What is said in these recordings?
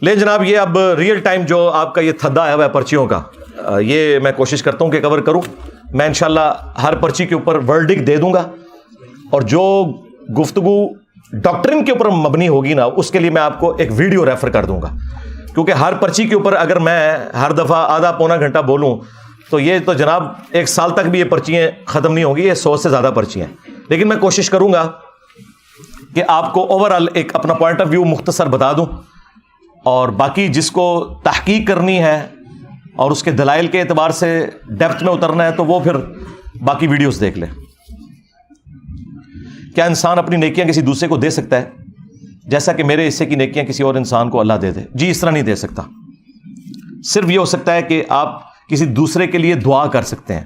لے جناب، یہ اب ریئل ٹائم جو آپ کا یہ تھدا ہے وہ پرچیوں کا، یہ میں کوشش کرتا ہوں کہ کور کروں. میں انشاءاللہ ہر پرچی کے اوپر ورڈکٹ دے دوں گا، اور جو گفتگو ڈاکٹرن کے اوپر مبنی ہوگی نا، اس کے لیے میں آپ کو ایک ویڈیو ریفر کر دوں گا. کیونکہ ہر پرچی کے اوپر اگر میں ہر دفعہ آدھا پونا گھنٹہ بولوں تو یہ تو جناب 1 سال تک بھی یہ پرچیاں ختم نہیں ہوں گی. یہ 100 سے زیادہ پرچیاں ہیں. لیکن میں کوشش کروں گا کہ آپ کو اوورآل ایک اپنا پوائنٹ آف ویو مختصر بتا دوں، اور باقی جس کو تحقیق کرنی ہے اور اس کے دلائل کے اعتبار سے ڈیپتھ میں اترنا ہے تو وہ پھر باقی ویڈیوز دیکھ لیں. کیا انسان اپنی نیکیاں کسی دوسرے کو دے سکتا ہے جیسا کہ میرے حصے کی نیکیاں کسی اور انسان کو اللہ دے دے؟ جی، اس طرح نہیں دے سکتا. صرف یہ ہو سکتا ہے کہ آپ کسی دوسرے کے لیے دعا کر سکتے ہیں،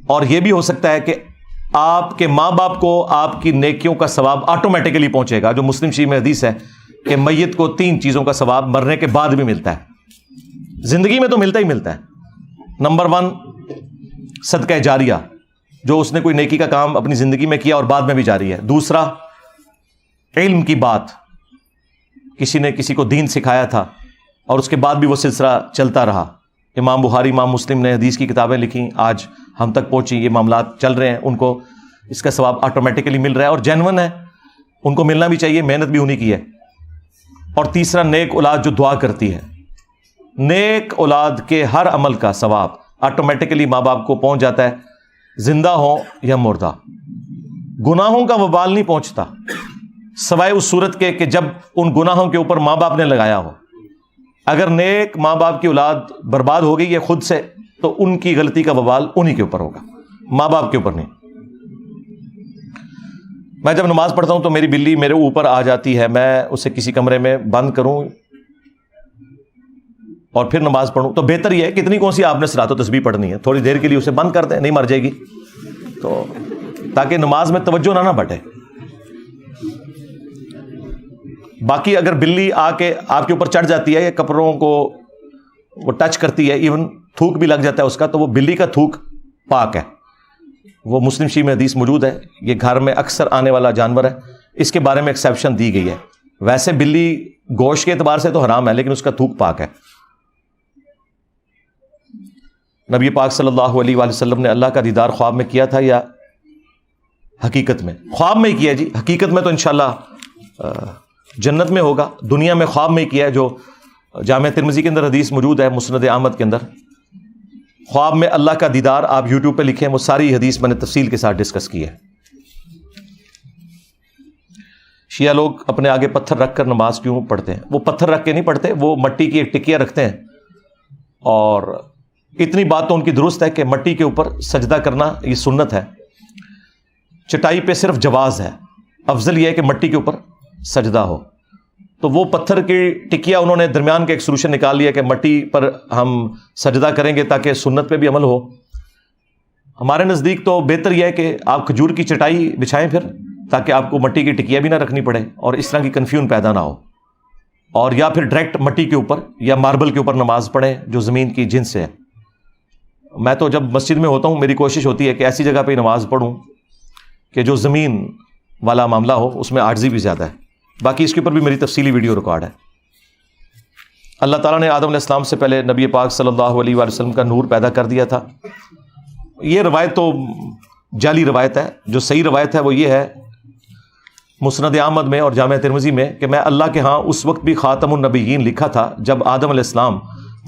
اور یہ بھی ہو سکتا ہے کہ آپ کے ماں باپ کو آپ کی نیکیوں کا ثواب آٹومیٹکلی پہنچے گا. جو مسلم شریف میں حدیث ہے کہ میت کو 3 چیزوں کا ثواب مرنے کے بعد بھی ملتا ہے. زندگی میں تو ملتا ہی ملتا ہے. نمبر 1 صدقہ جاریہ، جو اس نے کوئی نیکی کا کام اپنی زندگی میں کیا اور بعد میں بھی جاری ہے. دوسرا علم کی بات، کسی نے کسی کو دین سکھایا تھا اور اس کے بعد بھی وہ سلسلہ چلتا رہا. امام بخاری، امام مسلم نے حدیث کی کتابیں لکھی، آج ہم تک پہنچی، یہ معاملات چل رہے ہیں، ان کو اس کا ثواب آٹومیٹکلی مل رہا ہے اور جینون ہے، ان کو ملنا بھی چاہیے، محنت بھی انہی کی ہے. اور تیسرا نیک اولاد جو دعا کرتی ہے. نیک اولاد کے ہر عمل کا ثواب آٹومیٹکلی ماں باپ کو پہنچ جاتا ہے، زندہ ہوں یا مردہ. گناہوں کا وبال نہیں پہنچتا سوائے اس صورت کے کہ جب ان گناہوں کے اوپر ماں باپ نے لگایا ہو. اگر نیک ماں باپ کی اولاد برباد ہو گئی ہے خود سے تو ان کی غلطی کا وبال انہی کے اوپر ہوگا، ماں باپ کے اوپر نہیں. میں جب نماز پڑھتا ہوں تو میری بلی میرے اوپر آ جاتی ہے، میں اسے کسی کمرے میں بند کروں اور پھر نماز پڑھوں تو بہتر یہ ہے کہ اتنی کون سی آپ نے صلاۃ و تسبیح پڑھنی ہے، تھوڑی دیر کے لیے اسے بند کر دیں، نہیں مر جائے گی تو، تاکہ نماز میں توجہ نہ بٹے. باقی اگر بلی آ کے آپ کے اوپر چڑھ جاتی ہے یا کپڑوں کو وہ ٹچ کرتی ہے، ایون تھوک بھی لگ جاتا ہے اس کا، تو وہ بلی کا تھوک پاک ہے. وہ مسلم شریف میں حدیث موجود ہے، یہ گھر میں اکثر آنے والا جانور ہے، اس کے بارے میں ایکسیپشن دی گئی ہے. ویسے بلی گوشت کے اعتبار سے تو حرام ہے، لیکن اس کا تھوک پاک ہے. نبی پاک صلی اللہ علیہ وآلہ وسلم نے اللہ کا دیدار خواب میں کیا تھا یا حقیقت میں؟ خواب میں ہی کیا جی. حقیقت میں تو انشاءاللہ جنت میں ہوگا. دنیا میں خواب میں ہی کیا ہے، جو جامع ترمذی کے اندر حدیث موجود ہے، مسند احمد کے اندر. خواب میں اللہ کا دیدار آپ یوٹیوب پہ لکھیں، وہ ساری حدیث میں نے تفصیل کے ساتھ ڈسکس کی ہے. شیعہ لوگ اپنے آگے پتھر رکھ کر نماز کیوں پڑھتے ہیں؟ وہ پتھر رکھ کے نہیں پڑھتے، وہ مٹی کی ایک ٹکیا رکھتے ہیں. اور اتنی بات تو ان کی درست ہے کہ مٹی کے اوپر سجدہ کرنا یہ سنت ہے، چٹائی پہ صرف جواز ہے. افضل یہ ہے کہ مٹی کے اوپر سجدہ ہو. تو وہ پتھر کی ٹکیا انہوں نے درمیان کا ایک سولوشن نکال لیا کہ مٹی پر ہم سجدہ کریں گے تاکہ سنت پہ بھی عمل ہو. ہمارے نزدیک تو بہتر یہ ہے کہ آپ کھجور کی چٹائی بچھائیں پھر، تاکہ آپ کو مٹی کی ٹکیا بھی نہ رکھنی پڑے اور اس طرح کی کنفیوژن پیدا نہ ہو. اور یا پھر ڈائریکٹ مٹی کے اوپر یا ماربل کے اوپر نماز پڑھیں جو زمین کی جنس سے ہے. میں تو جب مسجد میں ہوتا ہوں میری کوشش ہوتی ہے کہ ایسی جگہ پہ نماز پڑھوں کہ جو زمین والا معاملہ ہو، اس میں عاجزی بھی زیادہ ہے. باقی اس کے اوپر بھی میری تفصیلی ویڈیو ریکارڈ ہے. اللہ تعالیٰ نے آدم علیہ السلام سے پہلے نبی پاک صلی اللہ علیہ وآلہ وسلم کا نور پیدا کر دیا تھا. یہ روایت تو جعلی روایت ہے. جو صحیح روایت ہے وہ یہ ہے مسند احمد میں اور جامع ترمذی میں کہ میں اللہ کے ہاں اس وقت بھی خاتم النبیین لکھا تھا جب آدم علیہ السلام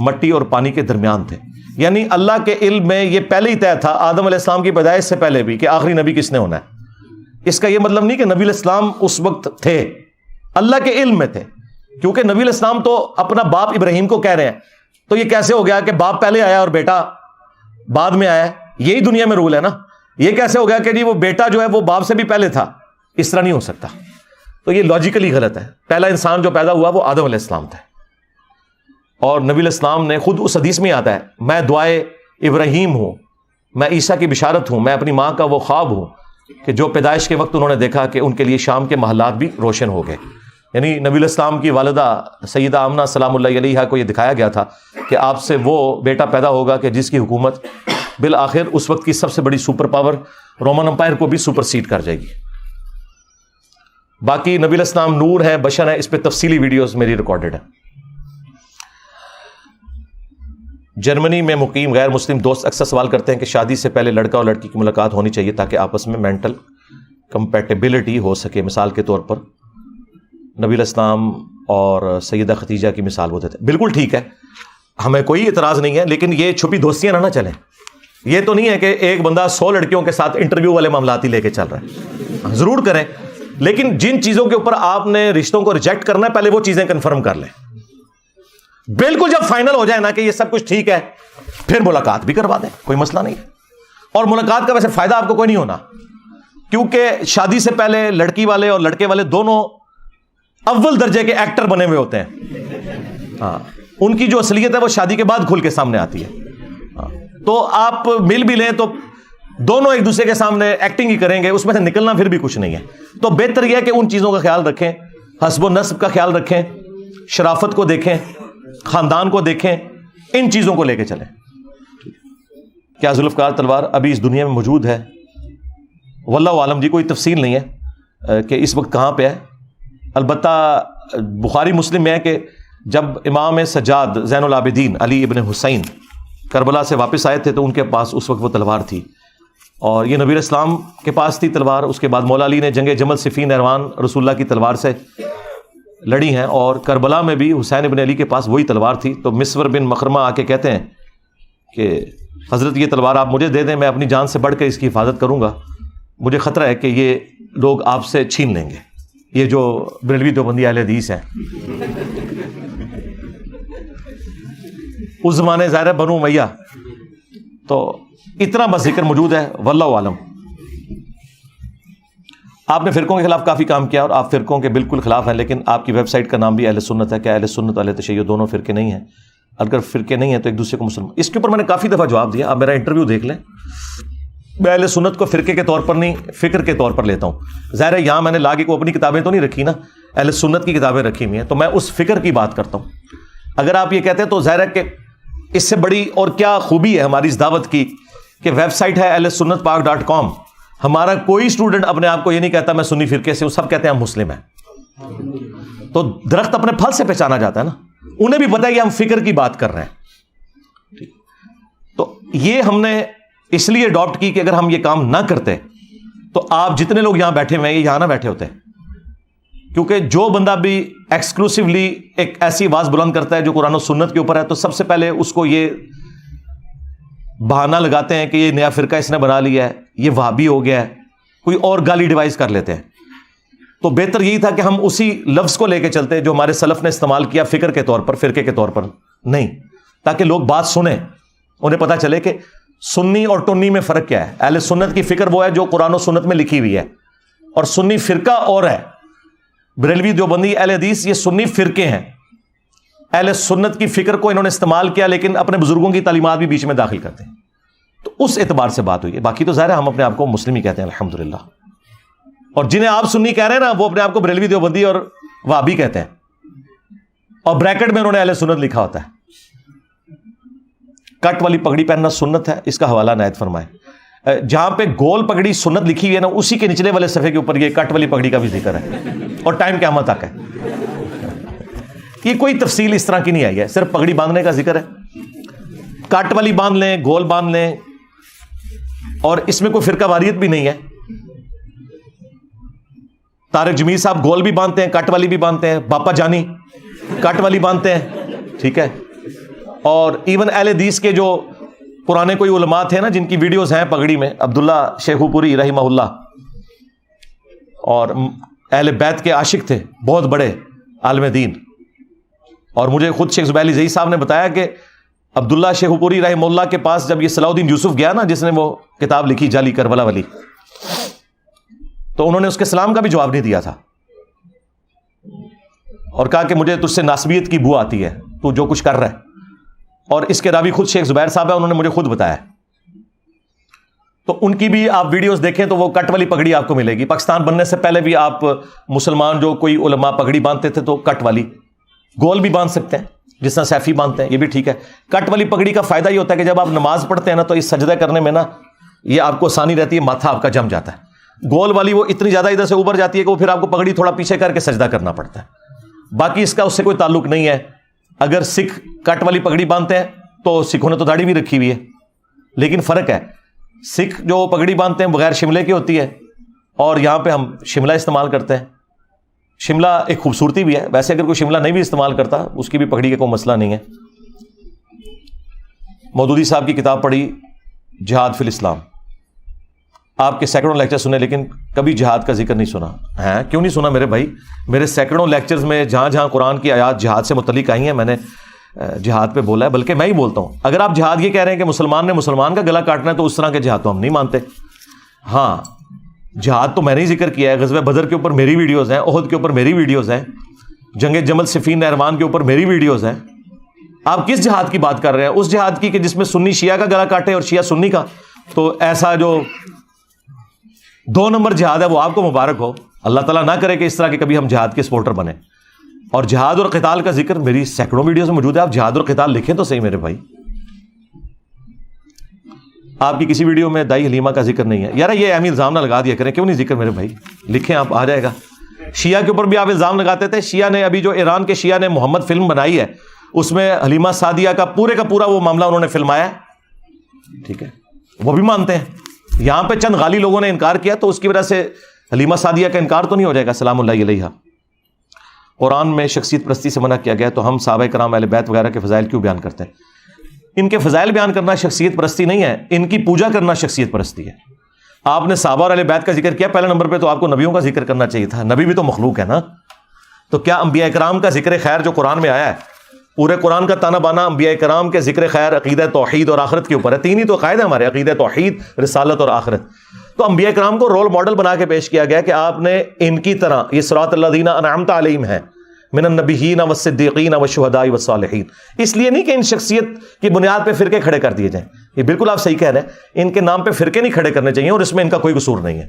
مٹی اور پانی کے درمیان تھے. یعنی اللہ کے علم میں یہ پہلے ہی طے تھا آدم علیہ السلام کی پیدائش سے پہلے بھی کہ آخری نبی کس نے ہونا ہے. اس کا یہ مطلب نہیں کہ نبی علیہ السلام اس وقت تھے، اللہ کے علم میں تھے. کیونکہ نبی علیہ السلام تو اپنا باپ ابراہیم کو کہہ رہے ہیں، تو یہ کیسے ہو گیا کہ باپ پہلے آیا اور بیٹا بعد میں آیا؟ یہی دنیا میں رول ہے نا. یہ کیسے ہو گیا کہ جی وہ بیٹا جو ہے وہ باپ سے بھی پہلے تھا؟ اس طرح نہیں ہو سکتا. تو یہ لاجیکلی غلط ہے. پہلا انسان جو پیدا ہوا وہ آدم علیہ السلام تھا. اور نبی علیہ السلام نے خود اس حدیث میں آتا ہے میں دعائے ابراہیم ہوں، میں عیسیٰ کی بشارت ہوں، میں اپنی ماں کا وہ خواب ہوں کہ جو پیدائش کے وقت انہوں نے دیکھا کہ ان کے لیے شام کے محلات بھی روشن ہو گئے. یعنی نبی علیہ السلام کی والدہ سیدہ آمنہ سلام اللہ علیہا کو یہ دکھایا گیا تھا کہ آپ سے وہ بیٹا پیدا ہوگا کہ جس کی حکومت بالآخر اس وقت کی سب سے بڑی سپر پاور رومن امپائر کو بھی سپر سیڈ کر جائے گی. باقی نبی علیہ السلام نور ہے، بشر ہے، اس پہ تفصیلی ویڈیوز میری ریکارڈڈ ہے. جرمنی میں مقیم غیر مسلم دوست اکثر سوال کرتے ہیں کہ شادی سے پہلے لڑکا اور لڑکی کی ملاقات ہونی چاہیے تاکہ آپس میں مینٹل کمپیٹیبلٹی ہو سکے. مثال کے طور پر نبی علیہ السلام اور سیدہ خدیجہ کی مثال وہ دیتے ہیں. بالکل ٹھیک ہے، ہمیں کوئی اعتراض نہیں ہے، لیکن یہ چھپی دوستیاں نہ چلیں. یہ تو نہیں ہے کہ ایک بندہ 100 لڑکیوں کے ساتھ انٹرویو والے معاملات ہی لے کے چل رہا ہے. ضرور کریں، لیکن جن چیزوں کے اوپر آپ نے رشتوں کو ریجیکٹ کرنا ہے پہلے وہ چیزیں کنفرم کر لیں. بالکل جب فائنل ہو جائے نا کہ یہ سب کچھ ٹھیک ہے پھر ملاقات بھی کروا دیں، کوئی مسئلہ نہیں ہے. اور ملاقات کا ویسے فائدہ آپ کو کوئی نہیں ہونا، کیونکہ شادی سے پہلے لڑکی والے اور لڑکے والے دونوں اول درجے کے ایکٹر بنے ہوئے ہوتے ہیں. ہاں، ان کی جو اصلیت ہے وہ شادی کے بعد کھل کے سامنے آتی ہے. تو آپ مل بھی لیں تو دونوں ایک دوسرے کے سامنے ایکٹنگ ہی کریں گے، اس میں سے نکلنا پھر بھی کچھ نہیں ہے. تو بہتر یہ ہے کہ ان چیزوں کا خیال رکھیں، حسب و نسب کا خیال رکھیں، شرافت کو دیکھیں، خاندان کو دیکھیں، ان چیزوں کو لے کے چلیں. کیا ذوالفقار تلوار ابھی اس دنیا میں موجود ہے؟ واللہ عالم جی، کوئی تفصیل نہیں ہے کہ اس وقت کہاں پہ ہے. البتہ بخاری مسلم میں ہے کہ جب امام سجاد زین العابدین علی ابن حسین کربلا سے واپس آئے تھے تو ان کے پاس اس وقت وہ تلوار تھی، اور یہ نبی علیہ السلام کے پاس تھی تلوار. اس کے بعد مولا علی نے جنگ جمل صفین نہروان رسول اللہ کی تلوار سے لڑی ہیں، اور کربلا میں بھی حسین ابن علی کے پاس وہی تلوار تھی. تو مسور بن مخرمہ آ کے کہتے ہیں کہ حضرت یہ تلوار آپ مجھے دے دیں، میں اپنی جان سے بڑھ کے اس کی حفاظت کروں گا، مجھے خطرہ ہے کہ یہ لوگ آپ سے چھین لیں گے. یہ جو بریلوی دیوبندی اہل حدیث ہیں، اس زمانے ظاہر ہے بنو امیہ، تو اتنا بس ذکر موجود ہے. واللہ عالم. آپ نے فرقوں کے خلاف کافی کام کیا اور آپ فرقوں کے بالکل خلاف ہیں، لیکن آپ کی ویب سائٹ کا نام بھی اہل سنت ہے. کیا اہل سنت اہل تشیع دونوں فرقے نہیں ہیں؟ اگر فرقے نہیں ہیں تو ایک دوسرے کو مسلمان. اس کے اوپر میں نے کافی دفعہ جواب دیا، آپ میرا انٹرویو دیکھ لیں. میں اہل سنت کو فرقے کے طور پر نہیں، فکر کے طور پر لیتا ہوں. ظاہر ہے یہاں میں نے لاگے کو اپنی کتابیں تو نہیں رکھی نا، اہل سنت کی کتابیں رکھی ہوئی ہیں، تو میں اس فکر کی بات کرتا ہوں. اگر آپ یہ کہتے ہیں تو ظاہر ہے کہ اس سے بڑی اور کیا خوبی ہے ہماری اس دعوت کی کہ ویب سائٹ ہے ahlsunnatpak.com. ہمارا کوئی اسٹوڈنٹ اپنے آپ کو یہ نہیں کہتا میں سنی فرقے سے ہوں، سب کہتے ہیں ہم مسلم ہیں. تو درخت اپنے پھل سے پہچانا جاتا ہے نا، انہیں بھی پتا ہے کہ ہم فکر کی بات کر رہے ہیں. تو یہ ہم نے اس لیے اڈاپٹ کی کہ اگر ہم یہ کام نہ کرتے تو آپ جتنے لوگ یہاں بیٹھے ہوئے ہیں یہ یہاں نہ بیٹھے ہوتے. کیونکہ جو بندہ بھی ایکسکلوسیولی ایک ایسی آواز بلند کرتا ہے جو قرآن و سنت کے اوپر ہے، تو سب سے پہلے اس کو یہ بہانہ لگاتے ہیں کہ یہ نیا فرقہ اس نے بنا لیا ہے، یہ وہابی ہو گیا ہے، کوئی اور گالی ڈیوائز کر لیتے ہیں. تو بہتر یہی تھا کہ ہم اسی لفظ کو لے کے چلتے جو ہمارے سلف نے استعمال کیا، فکر کے طور پر، فرقے کے طور پر نہیں، تاکہ لوگ بات سنیں، انہیں پتہ چلے کہ سنی اور ٹنی میں فرق کیا ہے. اہل سنت کی فکر وہ ہے جو قرآن و سنت میں لکھی ہوئی ہے، اور سنی فرقہ اور ہے. بریلوی دیوبندی اہل حدیث یہ سنی فرقے ہیں. اہل سنت کی فکر کو انہوں نے استعمال کیا، لیکن اپنے بزرگوں کی تعلیمات بھی بیچ میں داخل کرتے ہیں. تو اس اعتبار سے بات ہوئی ہے. باقی تو ظاہر ہے ہم اپنے آپ کو مسلم ہی کہتے ہیں الحمدللہ. اور جنہیں آپ سنی کہہ رہے ہیں نا، وہ اپنے آپ کو بریلوی دیوبندی اور وہابی کہتے ہیں، اور بریکٹ میں انہوں نے اہل سنت لکھا ہوتا ہے. کٹ والی پگڑی پہننا سنت ہے، اس کا حوالہ عنایت فرمائیں. جہاں پہ گول پگڑی سنت لکھی ہوئی ہے نا، اسی کے نچلے والے صفحے کے اوپر یہ کٹ والی پگڑی کا بھی ذکر ہے، اور ٹائم قیامت تک ہے. یہ کوئی تفصیل اس طرح کی نہیں آئی ہے، صرف پگڑی باندھنے کا ذکر ہے. کٹ والی باندھ لیں، گول باندھ لیں، اور اس میں کوئی فرقہ واریت بھی نہیں ہے. طارق جمیل صاحب گول بھی باندھتے ہیں، کٹ والی بھی باندھتے ہیں. باپا جانی کٹ والی باندھتے ہیں، ٹھیک ہے. اور ایون اہل حدیث کے جو پرانے کوئی علماء تھے نا، جن کی ویڈیوز ہیں پگڑی میں، عبداللہ شیخو پوری رحمہ اللہ، اور اہل بیت کے عاشق تھے، بہت بڑے عالم دین. اور مجھے خود شیخ زبیر علی زئی صاحب نے بتایا کہ عبداللہ شیخو پوری رحمہ اللہ کے پاس جب یہ صلاح الدین یوسف گیا نا، جس نے وہ کتاب لکھی جعلی کربلا والی، تو انہوں نے اس کے سلام کا بھی جواب نہیں دیا تھا، اور کہا کہ مجھے تجھ سے ناسبیت کی بو آتی ہے، تو جو کچھ کر رہا ہے. اور اس کے راوی خود شیخ زبیر صاحب ہے، انہوں نے مجھے خود بتایا. تو ان کی بھی آپ ویڈیوز دیکھیں تو وہ کٹ والی پگڑی آپ کو ملے گی. پاکستان بننے سے پہلے بھی آپ مسلمان جو کوئی علماء پگڑی باندھتے تھے تو کٹ والی، گول بھی باندھ سکتے ہیں جس طرح سیفی باندھتے ہیں، یہ بھی ٹھیک ہے. کٹ والی پگڑی کا فائدہ یہ ہوتا ہے کہ جب آپ نماز پڑھتے ہیں نا، تو اس سجدہ کرنے میں نا یہ آپ کو آسانی رہتی ہے، ماتھا آپ کا جم جاتا ہے. گول والی وہ اتنی زیادہ ادھر سے اوپر جاتی ہے کہ وہ پھر آپ کو پگڑی تھوڑا پیچھے کر کے سجدہ کرنا پڑتا ہے. باقی اس کا اس سے کوئی تعلق نہیں ہے. اگر سکھ کٹ والی پگڑی باندھتے ہیں تو سکھوں نے تو داڑھی بھی رکھی ہوئی ہے, لیکن فرق ہے, سکھ جو پگڑی باندھتے ہیں بغیر شملے کی ہوتی ہے, اور یہاں پہ ہم شملہ استعمال کرتے ہیں. شملہ ایک خوبصورتی بھی ہے, ویسے اگر کوئی شملہ نہیں بھی استعمال کرتا اس کی بھی پگڑی کا کوئی مسئلہ نہیں ہے. مودودی صاحب کی کتاب پڑھی جہاد فی الاسلام, آپ کے سینکڑوں لیکچر سنے لیکن کبھی جہاد کا ذکر نہیں سنا ہے. کیوں نہیں سنا میرے بھائی؟ میرے سینکڑوں لیکچرز میں جہاں جہاں قرآن کی آیات جہاد سے متعلق آئی ہیں میں نے جہاد پہ بولا ہے, بلکہ میں ہی بولتا ہوں. اگر آپ جہاد یہ کہہ رہے ہیں کہ مسلمان نے مسلمان کا گلا کاٹنا ہے تو اس طرح کے جہاد تو ہم نہیں مانتے. ہاں جہاد تو میں نے ہی ذکر کیا ہے, غزوہ بدر کے اوپر میری ویڈیوز ہیں, احد کے اوپر میری ویڈیوز ہیں, جنگ جمل صفین نہروان کے اوپر میری ویڈیوز ہیں. آپ کس جہاد کی بات کر رہے ہیں؟ اس جہاد کی کہ جس میں سنی شیعہ کا گلا کاٹے اور شیعہ سنی کا. تو ایسا جو 2 نمبر جہاد ہے وہ آپ کو مبارک ہو. اللہ تعالیٰ نہ کرے کہ اس طرح کے کبھی ہم جہاد کے سپورٹر بنیں. اور جہاد اور قتال کا ذکر میری سینکڑوں ویڈیوز میں موجود ہے. آپ جہاد اور قتال لکھیں تو صحیح میرے بھائی. آپ کی کسی ویڈیو میں دائی حلیمہ کا ذکر نہیں ہے. یار یہ اہم الزام نہ لگا دیا کریں, کیوں نہیں ذکر میرے بھائی؟ لکھیں آپ, آ جائے گا. شیعہ کے اوپر بھی آپ الزام لگاتے تھے. شیعہ نے ابھی جو ایران کے شیعہ نے محمد فلم بنائی ہے اس میں حلیمہ سعدیہ کا پورا وہ معاملہ انہوں نے فلمایا. ٹھیک ہے, وہ بھی مانتے ہیں. یہاں پہ چند غالی لوگوں نے انکار کیا تو اس کی وجہ سے حلیمہ سعدیہ کا انکار تو نہیں ہو جائے گا. سلام اللہ علیہا. قرآن میں شخصیت پرستی سے منع کیا گیا تو ہم صحابہ کرام اہل بیت وغیرہ کے فضائل کیوں بیان کرتے ہیں؟ ان کے فضائل بیان کرنا شخصیت پرستی نہیں ہے, ان کی پوجا کرنا شخصیت پرستی ہے. آپ نے صحابہ اور اہل بیت کا ذکر کیا پہلے نمبر پہ, تو آپ کو نبیوں کا ذکر کرنا چاہیے تھا. نبی بھی تو مخلوق ہے نا. تو کیا انبیاء کرام کا ذکر خیر جو قرآن میں آیا ہے, پورے قرآن کا تانا بانا انبیاء کرام کے ذکر خیر عقیدہ توحید اور آخرت کے اوپر ہے. 3 ہی تو عقائد ہیں ہمارے, عقیدہ توحید, رسالت اور آخرت. تو انبیاء کرام کو رول ماڈل بنا کے پیش کیا گیا کہ آپ نے ان کی طرح, یہ صراط الذین انعمت علیہم ہے من النبیین والصدیقین والشہداء والصالحین. اس لیے نہیں کہ ان شخصیت کی بنیاد پہ فرقے کھڑے کر دیے جائیں. یہ بالکل آپ صحیح کہہ رہے ہیں, ان کے نام پہ فرقے نہیں کھڑے کرنے چاہیے اور اس میں ان کا کوئی قصور نہیں ہے.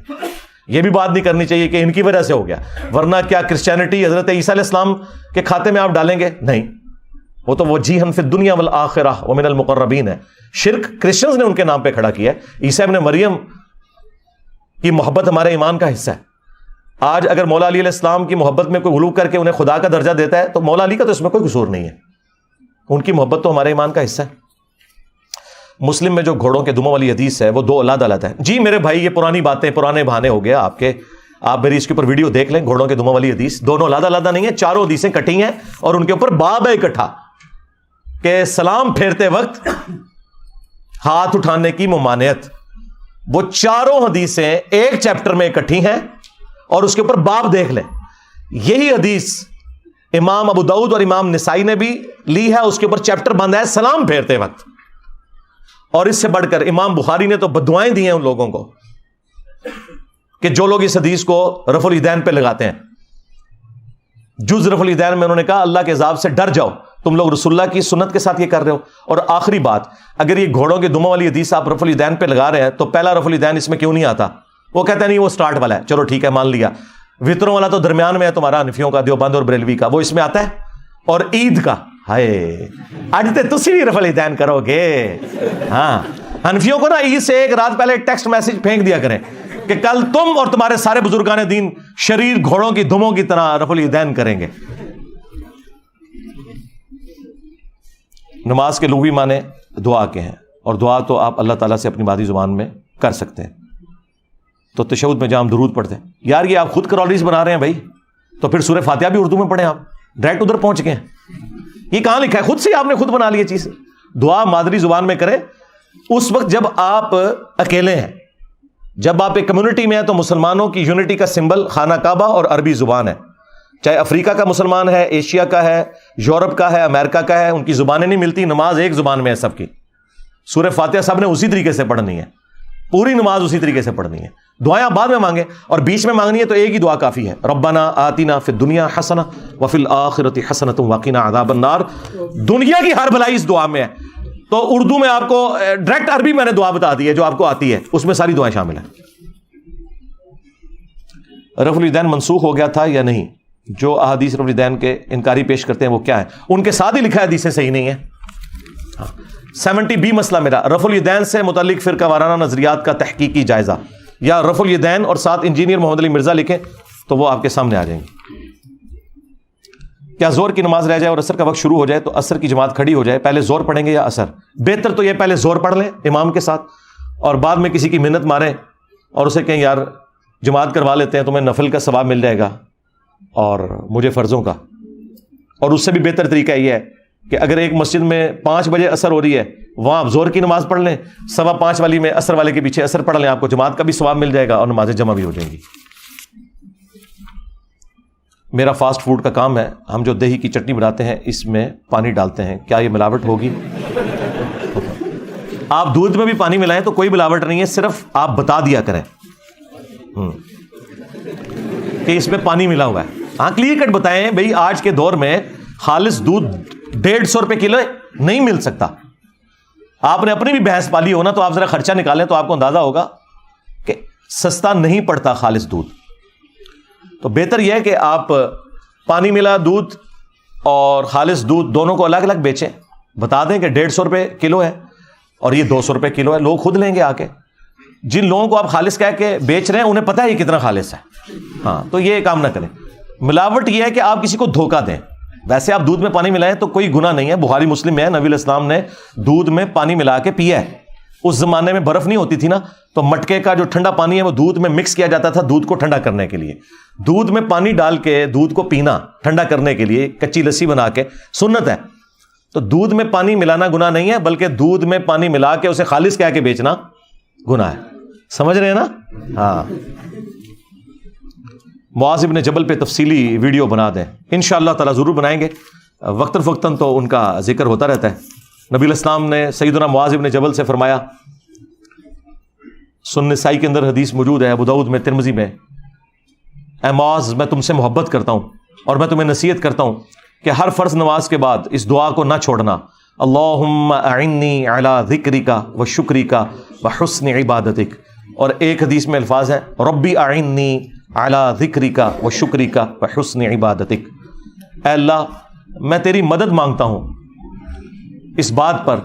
یہ بھی بات نہیں کرنی چاہیے کہ ان کی وجہ سے ہو گیا, ورنہ کیا کرسچینٹی حضرت عیسیٰ علیہ السلام کے کھاتے میں آپ ڈالیں گے؟ نہیں, وہ تو وجیہا فی الدنیا والآخرہ ومن المقربین ہے. شرک کرسچنز نے ان کے نام پہ کھڑا کیا ہے. عیسیٰ ابن مریم کی محبت ہمارے ایمان کا حصہ ہے. آج اگر مولا علی علیہ السلام کی محبت میں کوئی غلو کر کے انہیں خدا کا درجہ دیتا ہے تو مولا علی کا تو اس میں کوئی قصور نہیں ہے. ان کی محبت تو ہمارے ایمان کا حصہ ہے. مسلم میں جو گھوڑوں کے دموں والی حدیث ہے وہ 2 علیحدہ علیحدہ ہے. جی میرے بھائی یہ پرانی باتیں, پرانے بہانے ہو گیا آپ کے. آپ میری اس کے اوپر ویڈیو دیکھ لیں, گھوڑوں کے دموں والی حدیث دونوں علیحدہ علیحدہ نہیں ہے, 4 حدیثیں کٹی ہیں اور ان کے اوپر باب ہے اکٹھا کہ سلام پھیرتے وقت ہاتھ اٹھانے کی ممانعت. وہ 4 حدیثیں ایک چیپٹر میں اکٹھی ہیں اور اس کے اوپر باب دیکھ لیں. یہی حدیث امام ابو داؤد اور امام نسائی نے بھی لی ہے, اس کے اوپر چیپٹر بند ہے سلام پھیرتے وقت. اور اس سے بڑھ کر امام بخاری نے تو بددعائیں دی ہیں ان لوگوں کو کہ جو لوگ اس حدیث کو رفع الیدین پہ لگاتے ہیں. جز رفع الیدین میں انہوں نے کہا اللہ کے عذاب سے ڈر جاؤ, تم لوگ رسول اللہ کی سنت کے ساتھ یہ کر رہے ہو. اور آخری بات, اگر یہ گھوڑوں کے دموں والی حدیث آپ رفع الیدین پہ لگا رہے ہیں تو پہلا رفع الیدین اس میں کیوں نہیں آتا؟ وہ کہتے ہیں نہیں وہ سٹارٹ والا ہے. چلو ٹھیک ہے مان لیا. وطروں والا تو درمیان میں ہے تمہارا, حنفیوں کا, دیوبند اور بریلوی کا, وہ اس میں آتا ہے. اور عید کا ہائے اج تے تسی بھی رفع الیدین کرو گے. ہاں حنفیوں کو نا عید سے ایک رات پہلے ٹیکسٹ میسج پھینک دیا کریں کہ کل تم اور تمہارے سارے بزرگان دین شریر گھوڑوں کی دموں کی طرح رفع الیدین کریں گے. نماز کے لغوی معنی دعا کے ہیں, اور دعا تو آپ اللہ تعالیٰ سے اپنی مادری زبان میں کر سکتے ہیں. تو تشہد میں جہاں ہم درود پڑھتے ہیں, یار یہ آپ خود کرالریز بنا رہے ہیں بھائی, تو پھر سورہ فاتحہ بھی اردو میں پڑھیں. آپ ڈائریکٹ ادھر پہنچ گئے. یہ کہاں لکھا ہے؟ خود سے آپ نے خود بنا لی چیز. دعا مادری زبان میں کریں اس وقت جب آپ اکیلے ہیں. جب آپ ایک کمیونٹی میں ہیں تو مسلمانوں کی یونٹی کا سمبل خانہ کعبہ اور عربی زبان ہے. چاہے افریقہ کا مسلمان ہے, ایشیا کا ہے, یورپ کا ہے, امریکہ کا ہے, ان کی زبانیں نہیں ملتی, نماز ایک زبان میں ہے سب کی. سورہ فاتحہ سب نے اسی طریقے سے پڑھنی ہے, پوری نماز اسی طریقے سے پڑھنی ہے. دعائیں بعد میں مانگیں اور بیچ میں مانگنی ہے تو ایک ہی دعا کافی ہے, ربنا آتنا فی الدنیا حسنہ وفی الآخرۃ حسنۃ وقنا عذاب النار. دنیا کی ہر بھلائی اس دعا میں ہے. تو اردو میں آپ کو ڈائریکٹ عربی میں نے دعا بتا دی ہے جو آپ کو آتی ہے, اس میں ساری دعائیں شامل ہیں. رفع الیدین منسوخ ہو گیا تھا یا نہیں؟ جو احادیث رفع الیدین کے انکاری پیش کرتے ہیں وہ کیا ہے؟ ان کے ساتھ ہی لکھا ہے حدیثیں صحیح نہیں ہے. 70B مسئلہ میرا, رفع الیدین سے متعلق فرقہ وارانہ نظریات کا تحقیقی جائزہ. یا رفع الیدین اور ساتھ انجینئر محمد علی مرزا لکھیں تو وہ آپ کے سامنے آ جائیں گے. کیا زور کی نماز رہ جائے اور عصر کا وقت شروع ہو جائے تو عصر کی جماعت کھڑی ہو جائے, پہلے زور پڑھیں گے یا عصر؟ بہتر تو یہ پہلے زور پڑھ لیں امام کے ساتھ اور بعد میں کسی کی منت ماریں اور اسے کہیں یار جماعت کروا لیتے ہیں, تمہیں نفل کا ثواب مل جائے گا اور مجھے فرضوں کا. اور اس سے بھی بہتر طریقہ یہ ہے کہ اگر ایک مسجد میں 5 بجے عصر ہو رہی ہے, وہاں آپ زور کی نماز پڑھ لیں, 5:15 والی میں عصر والے کے پیچھے عصر پڑھ لیں, آپ کو جماعت کا بھی ثواب مل جائے گا اور نمازیں جمع بھی ہو جائیں گی. میرا فاسٹ فوڈ کا کام ہے, ہم جو دہی کی چٹنی بناتے ہیں اس میں پانی ڈالتے ہیں, کیا یہ ملاوٹ ہوگی؟ آپ دودھ میں بھی پانی ملائیں تو کوئی ملاوٹ نہیں ہے, صرف آپ بتا دیا کریں کہ اس میں پانی ملا ہوا ہے. ہاں کلیئر کٹ بتائیں بھئی آج کے دور میں خالص دودھ 150 روپے کلو نہیں مل سکتا. آپ نے اپنی بھی بھینس پالی ہو نا, تو آپ ذرا خرچہ نکالیں تو آپ کو اندازہ ہوگا کہ سستا نہیں پڑتا خالص دودھ. تو بہتر یہ ہے کہ آپ پانی ملا دودھ اور خالص دودھ دونوں کو الگ الگ بیچیں, بتا دیں کہ 150 روپے کلو ہے اور یہ 200 روپے کلو ہے, لوگ خود لیں گے آ کے. جن لوگوں کو آپ خالص کہہ کے بیچ رہے ہیں انہیں پتہ ہے یہ کتنا خالص ہے. ہاں تو یہ کام نہ کریں. ملاوٹ یہ ہے کہ آپ کسی کو دھوکہ دیں. ویسے آپ دودھ میں پانی ملائیں تو کوئی گناہ نہیں ہے, بخاری مسلم میں ہے, نبی علیہ السلام نے دودھ میں پانی ملا کے پیا ہے. اس زمانے میں برف نہیں ہوتی تھی نا, تو مٹکے کا جو ٹھنڈا پانی ہے وہ دودھ میں مکس کیا جاتا تھا دودھ کو ٹھنڈا کرنے کے لیے. دودھ میں پانی ڈال کے دودھ کو پینا ٹھنڈا کرنے کے لیے, کچی لسی بنا کے سنت ہے. تو دودھ میں پانی ملانا گناہ نہیں ہے, بلکہ دودھ میں پانی ملا کے اسے خالص کہہ کے بیچنا گناہ ہے. سمجھ رہے ہیں نا؟ ہاں. معاذ بن جبل پہ تفصیلی ویڈیو بنا دیں, انشاءاللہ تعالی ضرور بنائیں گے. وقتاً فوقتاً تو ان کا ذکر ہوتا رہتا ہے. نبی علیہ السلام نے سیدنا معاذ بن جبل سے فرمایا, سنن نسائی کے اندر حدیث موجود ہے, ابو داؤد میں, ترمذی میں, اے معاذ میں تم سے محبت کرتا ہوں اور میں تمہیں نصیحت کرتا ہوں کہ ہر فرض نماز کے بعد اس دعا کو نہ چھوڑنا, اللہم اعنی علی ذکرک و شکرک و حسن عبادتک. اور ایک حدیث میں الفاظ ہیں, ربی اعنی علی ذکرک و شکرک و حسن عبادتک. اے اللہ میں تیری مدد مانگتا ہوں اس بات پر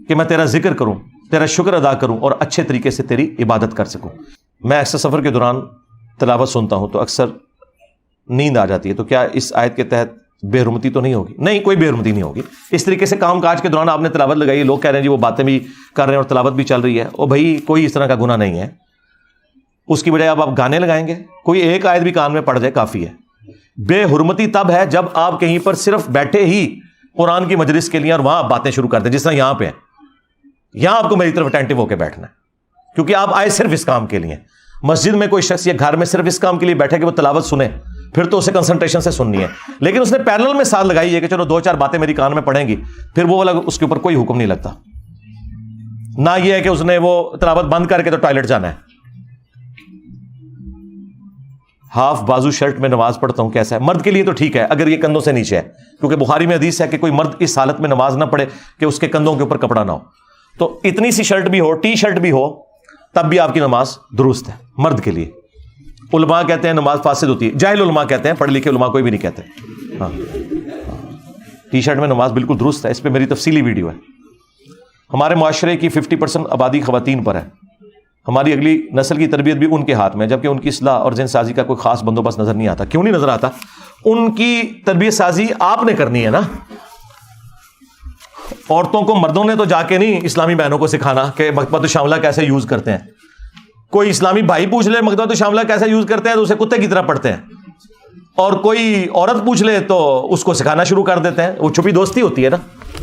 کہ میں تیرا ذکر کروں, تیرا شکر ادا کروں اور اچھے طریقے سے تیری عبادت کر سکوں. میں اکثر سفر کے دوران تلاوت سنتا ہوں تو اکثر نیند آ جاتی ہے, تو کیا اس آیت کے تحت بے حرمتی تو نہیں ہوگی؟ نہیں, کوئی بے حرمتی نہیں ہوگی. اس طریقے سے کام کاج کے دوران آپ نے تلاوت لگائی, لوگ کہہ رہے ہیں جی وہ باتیں بھی کر رہے ہیں اور تلاوت بھی چل رہی ہے, او بھائی کوئی اس طرح کا گناہ نہیں ہے. اس کی بجائے اب آپ گانے لگائیں گے, کوئی ایک آیت بھی کان میں پڑ جائے کافی ہے. بے حرمتی تب ہے جب آپ کہیں پر صرف بیٹھے ہی قرآن کی مجلس کے لیے اور وہاں باتیں شروع کر دیں, جس طرح یہاں پہ ہیں. یہاں آپ کو میری طرف اٹینٹو ہو کے بیٹھنا ہے, کیونکہ آپ آئے صرف اس کام کے لیے. مسجد میں کوئی شخص یا گھر میں صرف اس کام کے لیے بیٹھے کہ وہ تلاوت سنے, پھر تو اسے کنسنٹریشن سے سننی ہے. لیکن اس نے پیرلل میں ساتھ لگائی ہے کہ چلو 2-4 باتیں میری کان میں پڑیں گی, پھر وہ والا اس کے اوپر کوئی حکم نہیں لگتا. نہ یہ ہے کہ اس نے وہ تلاوت بند کر کے تو ٹوائلٹ جانا ہے. ہاف بازو شرٹ میں نماز پڑھتا ہوں کیسا ہے؟ مرد کے لیے تو ٹھیک ہے اگر یہ کندھوں سے نیچے ہے, کیونکہ بخاری میں حدیث ہے کہ کوئی مرد اس حالت میں نماز نہ پڑھے کہ اس کے کندھوں کے اوپر کپڑا نہ ہو. تو اتنی سی شرٹ بھی ہو, ٹی شرٹ بھی ہو, تب بھی آپ کی نماز درست ہے مرد کے لیے. علماء کہتے ہیں نماز فاسد ہوتی ہے, جاہل علماء کہتے ہیں, پڑھ لکھے علماء کوئی بھی نہیں کہتے. ہاں ٹی شرٹ میں نماز بالکل درست ہے, اس پہ میری تفصیلی ویڈیو ہے. ہمارے معاشرے کی 50% آبادی خواتین پر ہے. ہماری اگلی نسل کی تربیت بھی ان کے ہاتھ میں, جبکہ ان کی اصلاح اور جن سازی کا کوئی خاص بندوبست نظر نہیں آتا. کیوں نہیں نظر آتا؟ ان کی تربیت سازی آپ نے کرنی ہے نا. عورتوں کو مردوں نے تو جا کے نہیں اسلامی بہنوں کو سکھانا کہ مکتبۃ شاملہ کیسے یوز کرتے ہیں. کوئی اسلامی بھائی پوچھ لے مکتبۃ شاملہ کیسے یوز کرتے ہیں تو اسے کتے کی طرح پڑھتے ہیں, اور کوئی عورت پوچھ لے تو اس کو سکھانا شروع کر دیتے ہیں. وہ چھپی دوستی ہوتی ہے نا.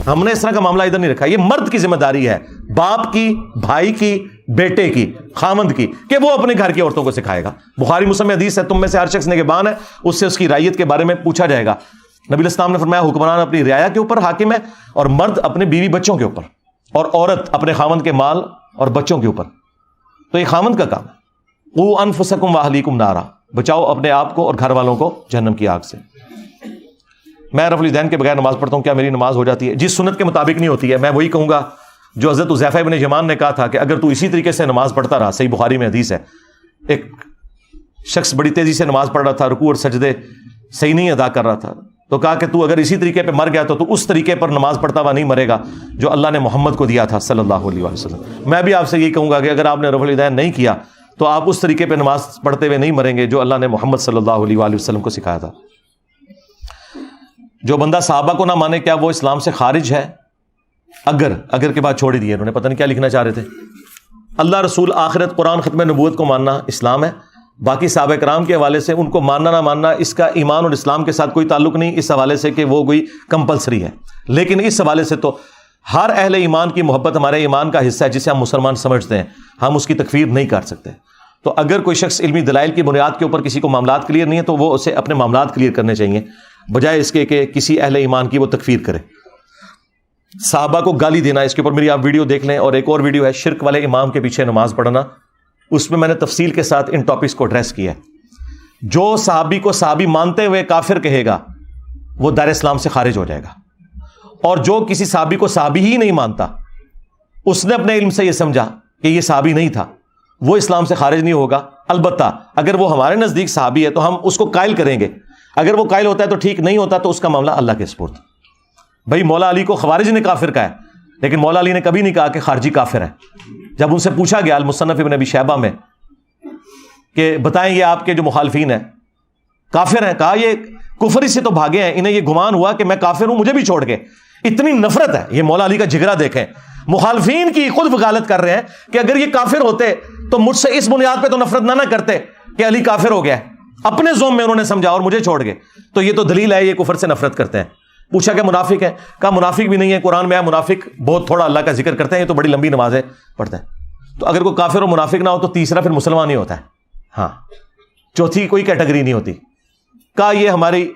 ہم نے اس طرح کا معاملہ ادھر نہیں رکھا. یہ مرد کی ذمہ داری ہے, باپ کی, بھائی کی, بیٹے کی, خامند کی, کہ وہ اپنے گھر کی عورتوں کو سکھائے گا. بخاری مسلم میں حدیث ہے, تم میں سے ہر شخص نگہبان ہے, اس سے اس کی رعیت کے بارے میں پوچھا جائے گا. نبی علیہ السلام نے فرمایا حکمران اپنی رعایا کے اوپر حاکم ہے, اور مرد اپنے بیوی بچوں کے اوپر, اور عورت اپنے خامند کے مال اور بچوں کے اوپر. تو یہ خامند کا کام ہے. قوا انفسکم واہلیکم نارا, بچاؤ اپنے آپ کو اور گھر والوں کو جہنم کی آگ سے. میں رفع الیدین کے بغیر نماز پڑھتا ہوں, کیا میری نماز ہو جاتی ہے؟ جس سنت کے مطابق نہیں ہوتی ہے. میں وہی کہوں گا جو حضرت حذیفہ ابن یمان نے کہا تھا کہ اگر تو اسی طریقے سے نماز پڑھتا رہا, صحیح بخاری میں حدیث ہے, ایک شخص بڑی تیزی سے نماز پڑھ رہا تھا, رکوع اور سجدے صحیح نہیں ادا کر رہا تھا, تو کہا کہ تو اگر اسی طریقے پہ مر گیا تو اس طریقے پر نماز پڑھتا ہوا نہیں مرے گا جو اللہ نے محمد کو دیا تھا صلی اللہ علیہ وسلم. میں بھی آپ سے یہی کہوں گا کہ اگر آپ نے رفع الیدین نہیں کیا تو آپ اس طریقے پہ نماز پڑھتے ہوئے نہیں مریں گے جو اللہ نے محمد صلی اللہ علیہ وآلہ وسلم کو سکھایا تھا. جو بندہ صحابہ کو نہ مانے کیا وہ اسلام سے خارج ہے؟ اگر کے بعد چھوڑ دیے انہوں نے، پتہ نہیں کیا لکھنا چاہ رہے تھے. اللہ، رسول، آخرت، قرآن، ختم نبوت کو ماننا اسلام ہے. باقی صحابہ کرام کے حوالے سے ان کو ماننا نہ ماننا اس کا ایمان اور اسلام کے ساتھ کوئی تعلق نہیں، اس حوالے سے کہ وہ کوئی کمپلسری ہے. لیکن اس حوالے سے تو ہر اہل ایمان کی محبت ہمارے ایمان کا حصہ ہے، جسے ہم مسلمان سمجھتے ہیں، ہم اس کی تکفیر نہیں کر سکتے. تو اگر کوئی شخص علمی دلائل کی بنیاد کے اوپر کسی کو معاملات کلیئر نہیں ہے تو وہ اسے اپنے معاملات کلیئر کرنے چاہیے، بجائے اس کے کہ کسی اہل ایمان کی وہ تکفیر کرے. صحابہ کو گالی دینا، اس کے اوپر میری آپ ویڈیو دیکھ لیں، اور ایک اور ویڈیو ہے شرک والے امام کے پیچھے نماز پڑھنا، اس میں نے تفصیل کے ساتھ ان ٹاپکس کو ایڈریس کیا ہے. جو صحابی کو صحابی مانتے ہوئے کافر کہے گا وہ دار اسلام سے خارج ہو جائے گا، اور جو کسی صحابی کو صحابی ہی نہیں مانتا، اس نے اپنے علم سے یہ سمجھا کہ یہ صحابی نہیں تھا، وہ اسلام سے خارج نہیں ہوگا. البتہ اگر وہ ہمارے نزدیک صحابی ہے تو ہم اس کو قائل کریں گے، اگر وہ قائل ہوتا ہے تو ٹھیک، نہیں ہوتا تو اس کا معاملہ اللہ کے سپرد. بھائی مولا علی کو خوارج نے کافر کہا ہے، لیکن مولا علی نے کبھی نہیں کہا کہ خارجی کافر ہے. جب ان سے پوچھا گیا المصنف ابن ابی شیبہ میں کہ بتائیں یہ آپ کے جو مخالفین ہیں کافر ہیں، کہا یہ کفر ہی سے تو بھاگے ہیں، انہیں یہ گمان ہوا کہ میں کافر ہوں، مجھے بھی چھوڑ کے. اتنی نفرت ہے، یہ مولا علی کا جگرا دیکھیں. مخالفین کی خود وکالت کر رہے ہیں کہ اگر یہ کافر ہوتے تو مجھ سے اس بنیاد پہ تو نفرت نہ کرتے کہ علی کافر ہو گیا ہے، اپنے زوم میں انہوں نے سمجھا اور مجھے چھوڑ گئے. تو یہ تو دلیل ہے یہ کفر سے نفرت کرتے ہیں. پوچھا کہ منافق ہے، کہا منافق بھی نہیں ہے، قرآن میں ہے منافق بہت تھوڑا اللہ کا ذکر کرتے ہیں، یہ تو بڑی لمبی نمازیں پڑھتے ہیں. تو اگر کوئی کافر اور منافق نہ ہو تو تیسرا پھر مسلمان ہی ہوتا ہے. ہاں، چوتھی کوئی کیٹیگری نہیں ہوتی. کہا یہ ہماری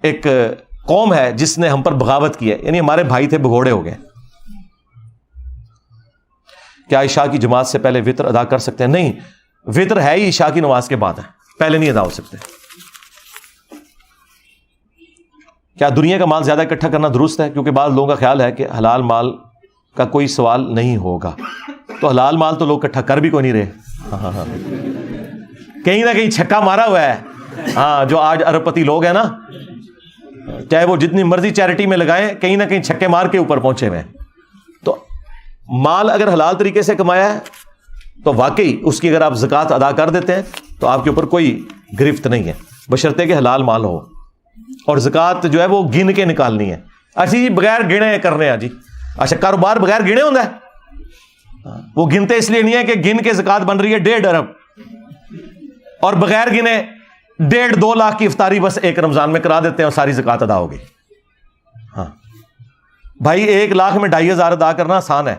ایک قوم ہے جس نے ہم پر بغاوت کی ہے، یعنی ہمارے بھائی تھے بگوڑے ہو گئے. کیا عشاء کی جماعت سے پہلے وتر ادا کر سکتے ہیں؟ نہیں، وتر ہے ہی عشاء کی نماز کے بعد ہے، پہلے نہیں ادا ہو سکتے. کیا دنیا کا مال زیادہ اکٹھا کرنا درست ہے؟ کیونکہ بعض لوگوں کا خیال ہے کہ حلال مال کا کوئی سوال نہیں ہوگا. تو حلال مال تو لوگ اکٹھا کر بھی کوئی نہیں رہے. کہیں نہ کہیں چھکا مارا ہوا ہے. ہاں، جو آج ارب پتی لوگ ہیں نا، چاہے وہ جتنی مرضی چیریٹی میں لگائیں، کہیں نہ کہیں چھکے مار کے اوپر پہنچے ہوئے ہیں. تو مال اگر حلال طریقے سے کمایا ہے تو واقعی اس کی اگر آپ زکوٰۃ ادا کر دیتے ہیں تو آپ کے اوپر کوئی گرفت نہیں ہے، بشرطے کہ حلال مال ہو. اور زکوٰۃ جو ہے وہ گن کے نکالنی ہے. اچھا جی بغیر گنے کرنے ہیں جی، اچھا کاروبار بغیر گنے ہوتا ہے؟ وہ گنتے اس لیے نہیں ہے کہ گن کے زکوٰۃ بن رہی ہے 1.5 ارب، اور بغیر گنے 1.5-2 لاکھ کی افطاری بس ایک رمضان میں کرا دیتے ہیں اور ساری زکوٰۃ ادا ہو گئی. ہاں بھائی 1 لاکھ میں 2,500 ادا کرنا آسان ہے.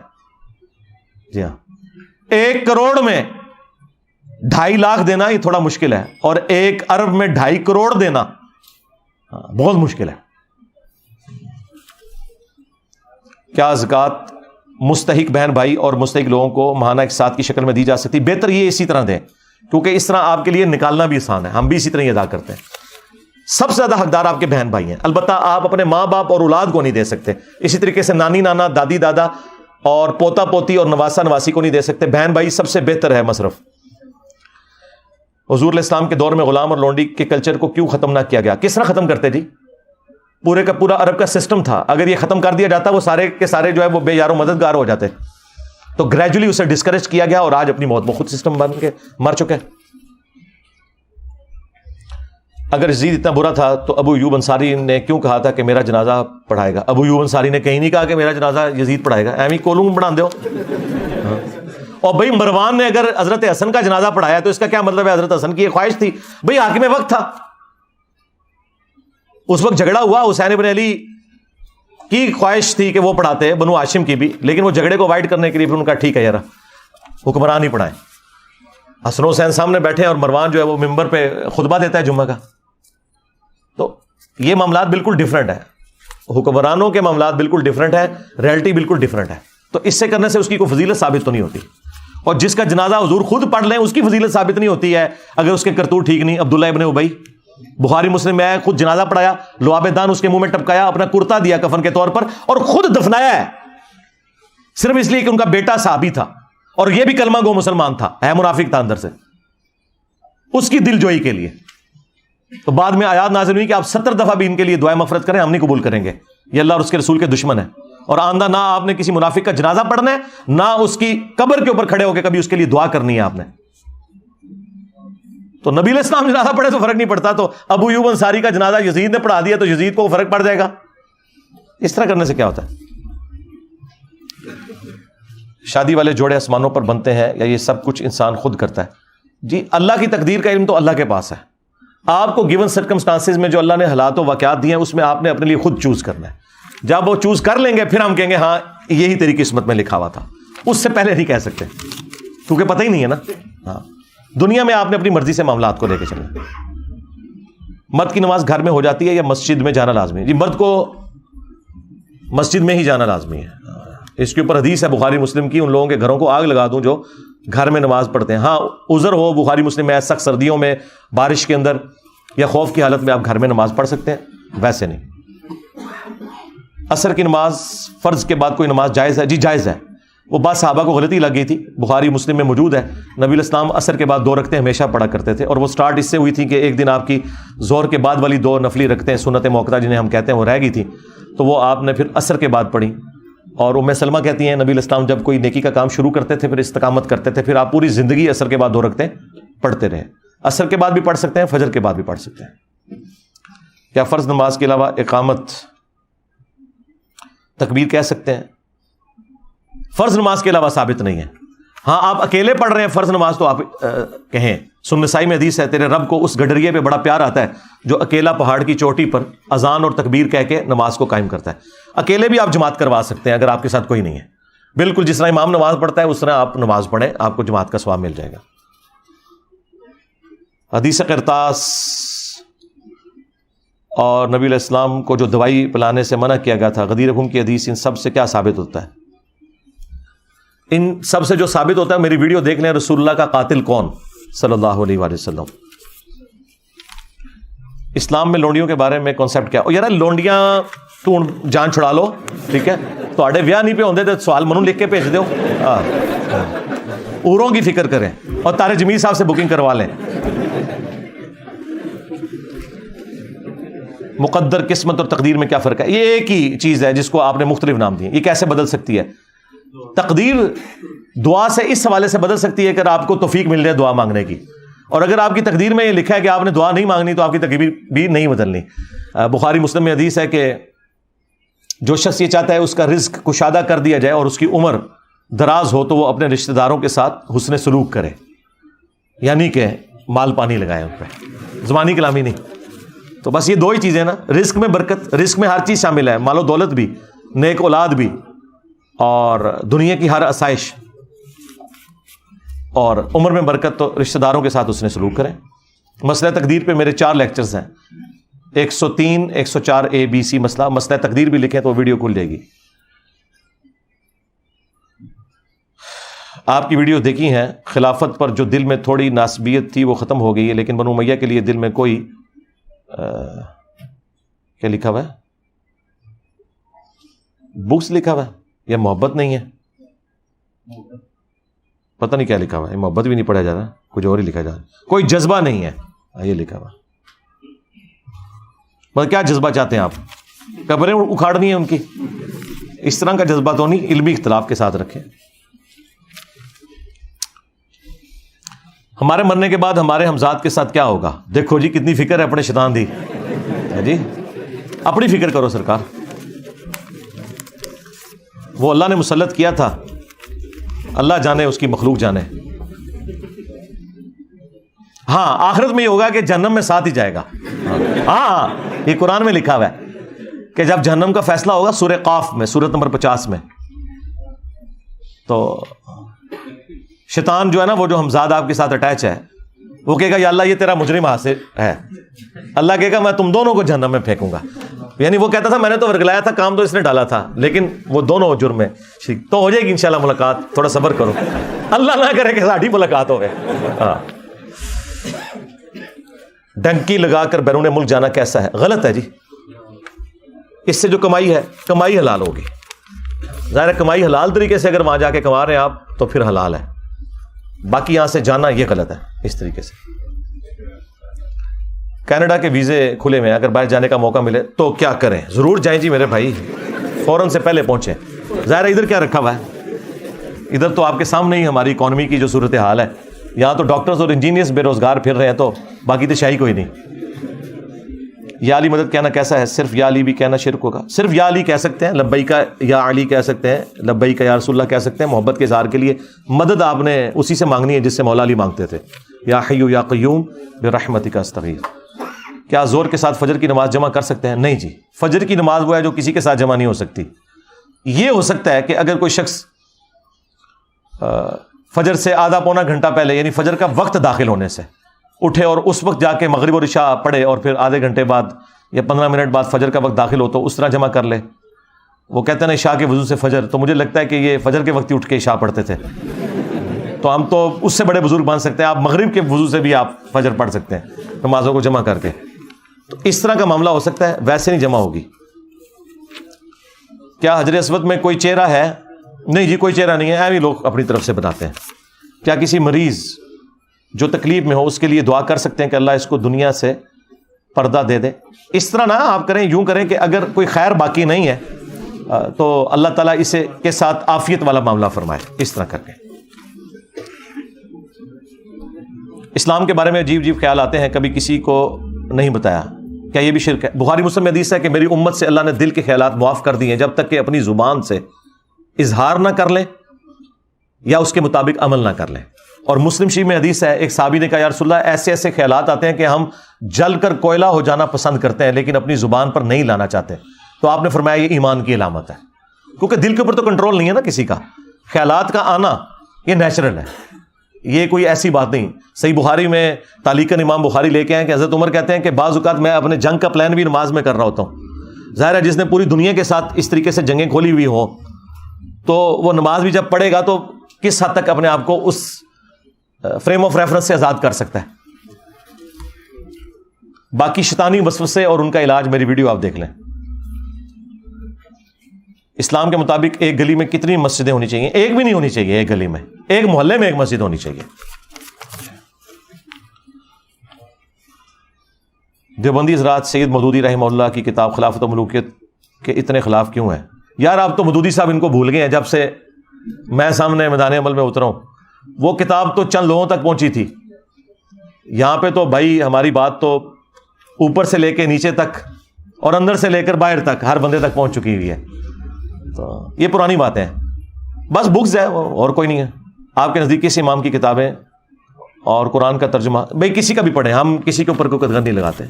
جی ہاں، 1 کروڑ میں 2.5 لاکھ دینا یہ تھوڑا مشکل ہے، اور 1 ارب میں 2.5 کروڑ دینا بہت مشکل ہے. کیا زکوٰۃ مستحق بہن بھائی اور مستحق لوگوں کو ماہانہ ایک ساتھ کی شکل میں دی جا سکتی؟ بہتر یہ اسی طرح دیں، کیونکہ اس طرح آپ کے لیے نکالنا بھی آسان ہے. ہم بھی اسی طرح ہی ادا کرتے ہیں. سب سے زیادہ حقدار آپ کے بہن بھائی ہیں. البتہ آپ اپنے ماں باپ اور اولاد کو نہیں دے سکتے. اسی طریقے سے نانی نانا، دادی دادا اور پوتا پوتی اور نواسا نواسی کو نہیں دے سکتے. بہن بھائی سب سے بہتر ہے مصرف. حضور علیہ السلام کے دور میں غلام اور لونڈی کے کلچر کو کیوں ختم نہ کیا گیا؟ کس طرح ختم کرتے جی؟ پورے کا پورا عرب کا سسٹم تھا، اگر یہ ختم کر دیا جاتا وہ سارے کے سارے جو ہے وہ بے یار و مددگار ہو جاتے. تو گریجولی اسے ڈسکریج کیا گیا اور آج اپنی موت میں خود سسٹم بن کے مر چکے. اگر یزید اتنا برا تھا تو ابو ایوب انصاری نے کیوں کہا تھا کہ میرا جنازہ پڑھائے گا؟ ابو ایوب انصاری نے کہیں نہیں کہا کہ میرا جنازہ یزید پڑھائے گا. ایویں کولوں بنا دو. اور بھائی مروان نے اگر حضرت حسن کا جنازہ پڑھایا تو اس کا کیا مطلب ہے؟ حضرت حسن کی یہ خواہش تھی. بھائی حاکم وقت تھا، اس وقت جھگڑا ہوا، حسین ابن علی کی خواہش تھی کہ وہ پڑھاتے، بنو ہاشم کی بھی، لیکن وہ جھگڑے کو اوائڈ کرنے کے لیے پھر ان کا ٹھیک ہے یار حکمران ہی پڑھائیں. حسن حسین سامنے بیٹھے اور مروان جو ہے وہ ممبر پہ خطبہ دیتا ہے جمعہ کا. تو یہ معاملات بالکل ڈیفرنٹ ہے، حکمرانوں کے معاملات بالکل ڈیفرنٹ ہے، ریئلٹی بالکل ڈیفرنٹ ہے. تو اس سے کرنے سے اس کی کوئی فضیلت ثابت تو نہیں ہوتی. اور جس کا جنازہ حضور خود پڑھ لیں اس کی فضیلت ثابت نہیں ہوتی ہے اگر اس کے کرتوت ٹھیک نہیں. عبداللہ ابن ابی، بخاری مسلم میں خود جنازہ پڑھایا، لعاب دان اس کے منہ میں ٹپکایا، اپنا کرتا دیا کفن کے طور پر اور خود دفنایا ہے، صرف اس لیے کہ ان کا بیٹا صحابی تھا اور یہ بھی کلمہ گو مسلمان تھا، ہے منافق تھا اندر سے، اس کی دل جوئی کے لیے. تو بعد میں آیات نازل ہوئی کہ آپ 70 دفعہ بھی ان کے لیے دعائیں مغفرت کریں، ہم نہیں قبول کریں گے، یہ اللہ اور اس کے رسول کے دشمن ہے. اور آندہ نہ آپ نے کسی منافق کا جنازہ پڑھنا ہے، نہ اس کی قبر کے اوپر کھڑے ہو کے کبھی اس کے لیے دعا کرنی ہے آپ نے. تو نبی علیہ السلام جنازہ پڑھے تو فرق نہیں پڑتا, تو ابو ایوب انصاری کا جنازہ یزید نے پڑھا دیا تو یزید کو فرق پڑ جائے گا. اس طرح کرنے سے کیا ہوتا ہے؟ شادی والے جوڑے آسمانوں پر بنتے ہیں یا یہ سب کچھ انسان خود کرتا ہے؟ جی اللہ کی تقدیر کا علم تو اللہ کے پاس ہے. آپ کو گیون سرکمسٹانسز میں جو اللہ نے حالات و واقعات دیے ہیں اس میں آپ نے اپنے لیے خود چوز کرنا ہے. جب وہ چوز کر لیں گے پھر ہم کہیں گے ہاں یہی تیری قسمت میں لکھا ہوا تھا. اس سے پہلے نہیں کہہ سکتے کیونکہ پتہ ہی نہیں ہے نا. ہاں دنیا میں آپ نے اپنی مرضی سے معاملات کو لے کے چلیں. مرد کی نماز گھر میں ہو جاتی ہے یا مسجد میں جانا لازمی ہے؟ جی مرد کو مسجد میں ہی جانا لازمی ہے. اس کے اوپر حدیث ہے بخاری مسلم کی, ان لوگوں کے گھروں کو آگ لگا دوں جو گھر میں نماز پڑھتے ہیں. ہاں عذر ہو, بخاری مسلم میں سخت سردیوں میں, بارش کے اندر یا خوف کی حالت میں آپ گھر میں نماز پڑھ سکتے ہیں, ویسے نہیں. عصر کی نماز فرض کے بعد کوئی نماز جائز ہے؟ جی جائز ہے. وہ بات صحابہ کو غلطی لگ گئی تھی, بخاری مسلم میں موجود ہے. نبی علیہ السلام عصر کے بعد 2 رکعتیں ہمیشہ پڑھا کرتے تھے, اور وہ سٹارٹ اس سے ہوئی تھی کہ ایک دن آپ کی ظہر کے بعد والی 2 نفلی رکعتیں سنت موقتہ جنہیں ہم کہتے ہیں وہ رہ گئی تھی, تو وہ آپ نے پھر عصر کے بعد پڑھی. اور ام سلمہ کہتی ہیں نبی علیہ السلام جب کوئی نیکی کا کام شروع کرتے تھے پھر استقامت کرتے تھے, پھر آپ پوری زندگی عصر کے بعد 2 رکعتیں پڑھتے رہے. عصر کے بعد بھی پڑھ سکتے ہیں, فجر کے بعد بھی پڑھ سکتے ہیں. کیا فرض نماز کے علاوہ اقامت تکبیر کہہ سکتے ہیں؟ فرض نماز کے علاوہ ثابت نہیں ہے. ہاں آپ اکیلے پڑھ رہے ہیں فرض نماز تو آپ کہیں. سنن نسائی میں حدیث ہے تیرے رب کو اس گڈریے پہ بڑا پیار آتا ہے جو اکیلا پہاڑ کی چوٹی پر اذان اور تکبیر کہہ کے نماز کو قائم کرتا ہے. اکیلے بھی آپ جماعت کروا سکتے ہیں اگر آپ کے ساتھ کوئی نہیں ہے. بالکل جس طرح امام نماز پڑھتا ہے اس طرح آپ نماز پڑھیں, آپ کو جماعت کا ثواب مل جائے گا. حدیث قرطاس اور نبی علیہ السلام کو جو دوائی پلانے سے منع کیا گیا تھا, غدیر خون کی حدیث, ان سب سے کیا ثابت ہوتا ہے؟ ان سب سے جو ثابت ہوتا ہے میری ویڈیو دیکھ لیں, رسول اللہ کا قاتل کون صلی اللہ علیہ وآلہ وسلم. اسلام میں لونڈیوں کے بارے میں کانسیپٹ کیا؟ یار لونڈیاں تو جان چھڑا لو, ٹھیک ہے, تھوڑے ویاہ نہیں پہ ہوندے تو سوال منو لکھ کے بھیج دو. اوروں کی فکر کریں اور طارق جمیل صاحب سے بکنگ کروا لیں. مقدر, قسمت اور تقدیر میں کیا فرق ہے؟ یہ ایک ہی چیز ہے جس کو آپ نے مختلف نام دیے. یہ کیسے بدل سکتی ہے؟ تقدیر دعا سے اس حوالے سے بدل سکتی ہے کہ آپ کو توفیق مل جائے دعا مانگنے کی, اور اگر آپ کی تقدیر میں یہ لکھا ہے کہ آپ نے دعا نہیں مانگنی تو آپ کی تقدیر بھی نہیں بدلنی. بخاری مسلم میں حدیث ہے کہ جو شخص یہ چاہتا ہے اس کا رزق کشادہ کر دیا جائے اور اس کی عمر دراز ہو تو وہ اپنے رشتہ داروں کے ساتھ حسن سلوک کرے, یعنی کہ مال پانی لگائے ان پہ, زبانی کلامی نہیں. تو بس یہ 2 ہی چیزیں نا, رزق میں برکت, رزق میں ہر چیز شامل ہے, مال و دولت بھی, نیک اولاد بھی, اور دنیا کی ہر آسائش, اور عمر میں برکت. تو رشتہ داروں کے ساتھ اس نے سلوک کریں. مسئلہ تقدیر پہ میرے 4 لیکچرز ہیں, 103, 104 A B C مسئلہ تقدیر بھی لکھیں تو ویڈیو کھل جائے گی. آپ کی ویڈیو دیکھی ہیں, خلافت پر جو دل میں تھوڑی ناسبیت تھی وہ ختم ہو گئی ہے, لیکن بنو امیہ کے لیے دل میں کوئی کیا لکھا ہوا ہے, بکس لکھا ہوا ہے یا محبت نہیں ہے, پتہ نہیں کیا لکھا ہوا ہے. محبت بھی نہیں پڑھا جا رہا, کچھ اور ہی لکھا جا رہا, کوئی جذبہ نہیں ہے یہ لکھا ہوا. مطلب کیا جذبہ چاہتے ہیں آپ؟ قبریں اکھاڑنی ہے ان کی, اس طرح کا جذبہ تو نہیں, علمی اختلاف کے ساتھ رکھیں. ہمارے مرنے کے بعد ہمارے ہمزاد کے ساتھ کیا ہوگا؟ دیکھو جی کتنی فکر ہے اپنے شیطان دی, جی اپنی فکر کرو سرکار. وہ اللہ نے مسلط کیا تھا, اللہ جانے اس کی مخلوق جانے. ہاں آخرت میں یہ ہوگا کہ جہنم میں ساتھ ہی جائے گا. ہاں یہ قرآن میں لکھا ہوا ہے کہ جب جہنم کا فیصلہ ہوگا سورہ قاف میں, سورت نمبر 50 میں, تو شیطان جو ہے نا وہ جو ہمزاد آپ کے ساتھ اٹیچ ہے وہ کہے گا یا اللہ یہ تیرا مجرم حاصل ہے. اللہ کہے گا میں تم دونوں کو جہنم میں پھینکوں گا. یعنی وہ کہتا تھا میں نے تو ورگلایا تھا, کام تو اس نے ڈالا تھا, لیکن وہ دونوں جرم میں تو ہو جائے گی انشاءاللہ ملاقات, تھوڑا صبر کرو, اللہ نہ کرے کہ ساڑھی ملاقات ہوئے. ہاں ڈنکی لگا کر بیرون ملک جانا کیسا ہے؟ غلط ہے جی. اس سے جو کمائی ہے, کمائی حلال ہوگی. ظاہر کمائی حلال طریقے سے اگر وہاں جا کے کما رہے ہیں آپ تو پھر حلال ہے, باقی یہاں سے جانا یہ غلط ہے. اس طریقے سے کینیڈا کے ویزے کھلے ہوئے ہیں, اگر باہر جانے کا موقع ملے تو کیا کریں؟ ضرور جائیں جی میرے بھائی, فوراً سے پہلے پہنچیں. ظاہر ادھر کیا رکھا ہوا ہے, ادھر تو آپ کے سامنے ہی ہماری اکانومی کی جو صورت حال ہے, یہاں تو ڈاکٹرز اور انجینئرز بے روزگار پھر رہے ہیں، تو باقی تو شاہی کوئی نہیں۔ یا علی مدد کہنا کیسا ہے؟ صرف یا علی بھی کہنا شرک ہوگا؟ صرف یا علی کہہ سکتے ہیں، لبیک یا علی کہہ سکتے ہیں، لبیک یا رسول اللہ کہہ سکتے ہیں، محبت کے اظہار کے لیے۔ مدد آپ نے اسی سے مانگنی ہے جس سے مولا علی مانگتے تھے، یا حی یا قیوم برحمتک استغیث۔ کیا زور کے ساتھ فجر کی نماز جمع کر سکتے ہیں؟ نہیں جی، فجر کی نماز وہ ہے جو کسی کے ساتھ جمع نہیں ہو سکتی۔ یہ ہو سکتا ہے کہ اگر کوئی شخص فجر سے آدھا پونا گھنٹہ پہلے، یعنی فجر کا وقت داخل ہونے سے اٹھے اور اس وقت جا کے مغرب اور عشاء پڑھے اور پھر آدھے گھنٹے بعد یا 15 منٹ بعد فجر کا وقت داخل ہو تو اس طرح جمع کر لے۔ وہ کہتے ہیں نا عشاء کے وضو سے فجر، تو مجھے لگتا ہے کہ یہ فجر کے وقت ہی اٹھ کے عشاء پڑھتے تھے، تو ہم تو اس سے بڑے بزرگ بن سکتے ہیں۔ آپ مغرب کے وضو سے بھی آپ فجر پڑھ سکتے ہیں نمازوں کو جمع کر کے، تو اس طرح کا معاملہ ہو سکتا ہے، ویسے نہیں جمع ہوگی۔ کیا حجر اسود میں کوئی چہرہ ہے؟ نہیں جی، کوئی چہرہ نہیں ہے، ایویں لوگ اپنی طرف سے بناتے ہیں۔ کیا کسی مریض جو تکلیف میں ہو اس کے لیے دعا کر سکتے ہیں کہ اللہ اس کو دنیا سے پردہ دے دے؟ اس طرح نہ آپ کریں، یوں کریں کہ اگر کوئی خیر باقی نہیں ہے تو اللہ تعالیٰ اسے کے ساتھ عافیت والا معاملہ فرمائے، اس طرح کر کے۔ اسلام کے بارے میں عجیب عجیب خیال آتے ہیں، کبھی کسی کو نہیں بتایا، کیا یہ بھی شرک ہے؟ بخاری مسلم میں حدیث ہے کہ میری امت سے اللہ نے دل کے خیالات معاف کر دیے ہیں جب تک کہ اپنی زبان سے اظہار نہ کر لیں یا اس کے مطابق عمل نہ کر لیں۔ اور مسلم شریف میں حدیث ہے، ایک صحابی نے کہا یا رسول اللہ ایسے ایسے خیالات آتے ہیں کہ ہم جل کر کوئلہ ہو جانا پسند کرتے ہیں لیکن اپنی زبان پر نہیں لانا چاہتے، تو آپ نے فرمایا یہ ایمان کی علامت ہے، کیونکہ دل کے اوپر تو کنٹرول نہیں ہے نا کسی کا، خیالات کا آنا یہ نیچرل ہے، یہ کوئی ایسی بات نہیں۔ صحیح بخاری میں تعلیقاً امام بخاری لے کے آئے کہ حضرت عمر کہتے ہیں کہ بعض اوقات میں اپنے جنگ کا پلان بھی نماز میں کر رہا ہوتا ہوں۔ ظاہر ہے جس نے پوری دنیا کے ساتھ اس طریقے سے جنگیں کھولی ہوئی ہوں تو وہ نماز بھی جب پڑھے گا تو کس حد تک اپنے آپ کو اس فریم آف ریفرنس سے آزاد کر سکتا ہے۔ باقی شیطانی وسوسے اور ان کا علاج میری ویڈیو آپ دیکھ لیں۔ اسلام کے مطابق ایک گلی میں کتنی مسجدیں ہونی چاہیے؟ ایک بھی نہیں ہونی چاہیے، ایک گلی میں، ایک محلے میں ایک مسجد ہونی چاہیے۔ دیوبندی حضرات سید مودودی رحمہ اللہ کی کتاب خلافت و ملوکیت کے اتنے خلاف کیوں ہیں؟ یار آپ تو مودودی صاحب ان کو بھول گئے ہیں، جب سے میں سامنے میدان عمل میں اترا ہوں وہ کتاب تو چند لوگوں تک پہنچی تھی، یہاں پہ تو بھائی ہماری بات تو اوپر سے لے کے نیچے تک اور اندر سے لے کر باہر تک ہر بندے تک پہنچ چکی ہوئی ہے، تو یہ پرانی باتیں ہیں، بس بکس ہے اور کوئی نہیں ہے۔ آپ کے نزدیک کس امام کی کتابیں اور قرآن کا ترجمہ، بھائی کسی کا بھی پڑھیں، ہم کسی کے اوپر کوئی قدغن نہیں لگاتے،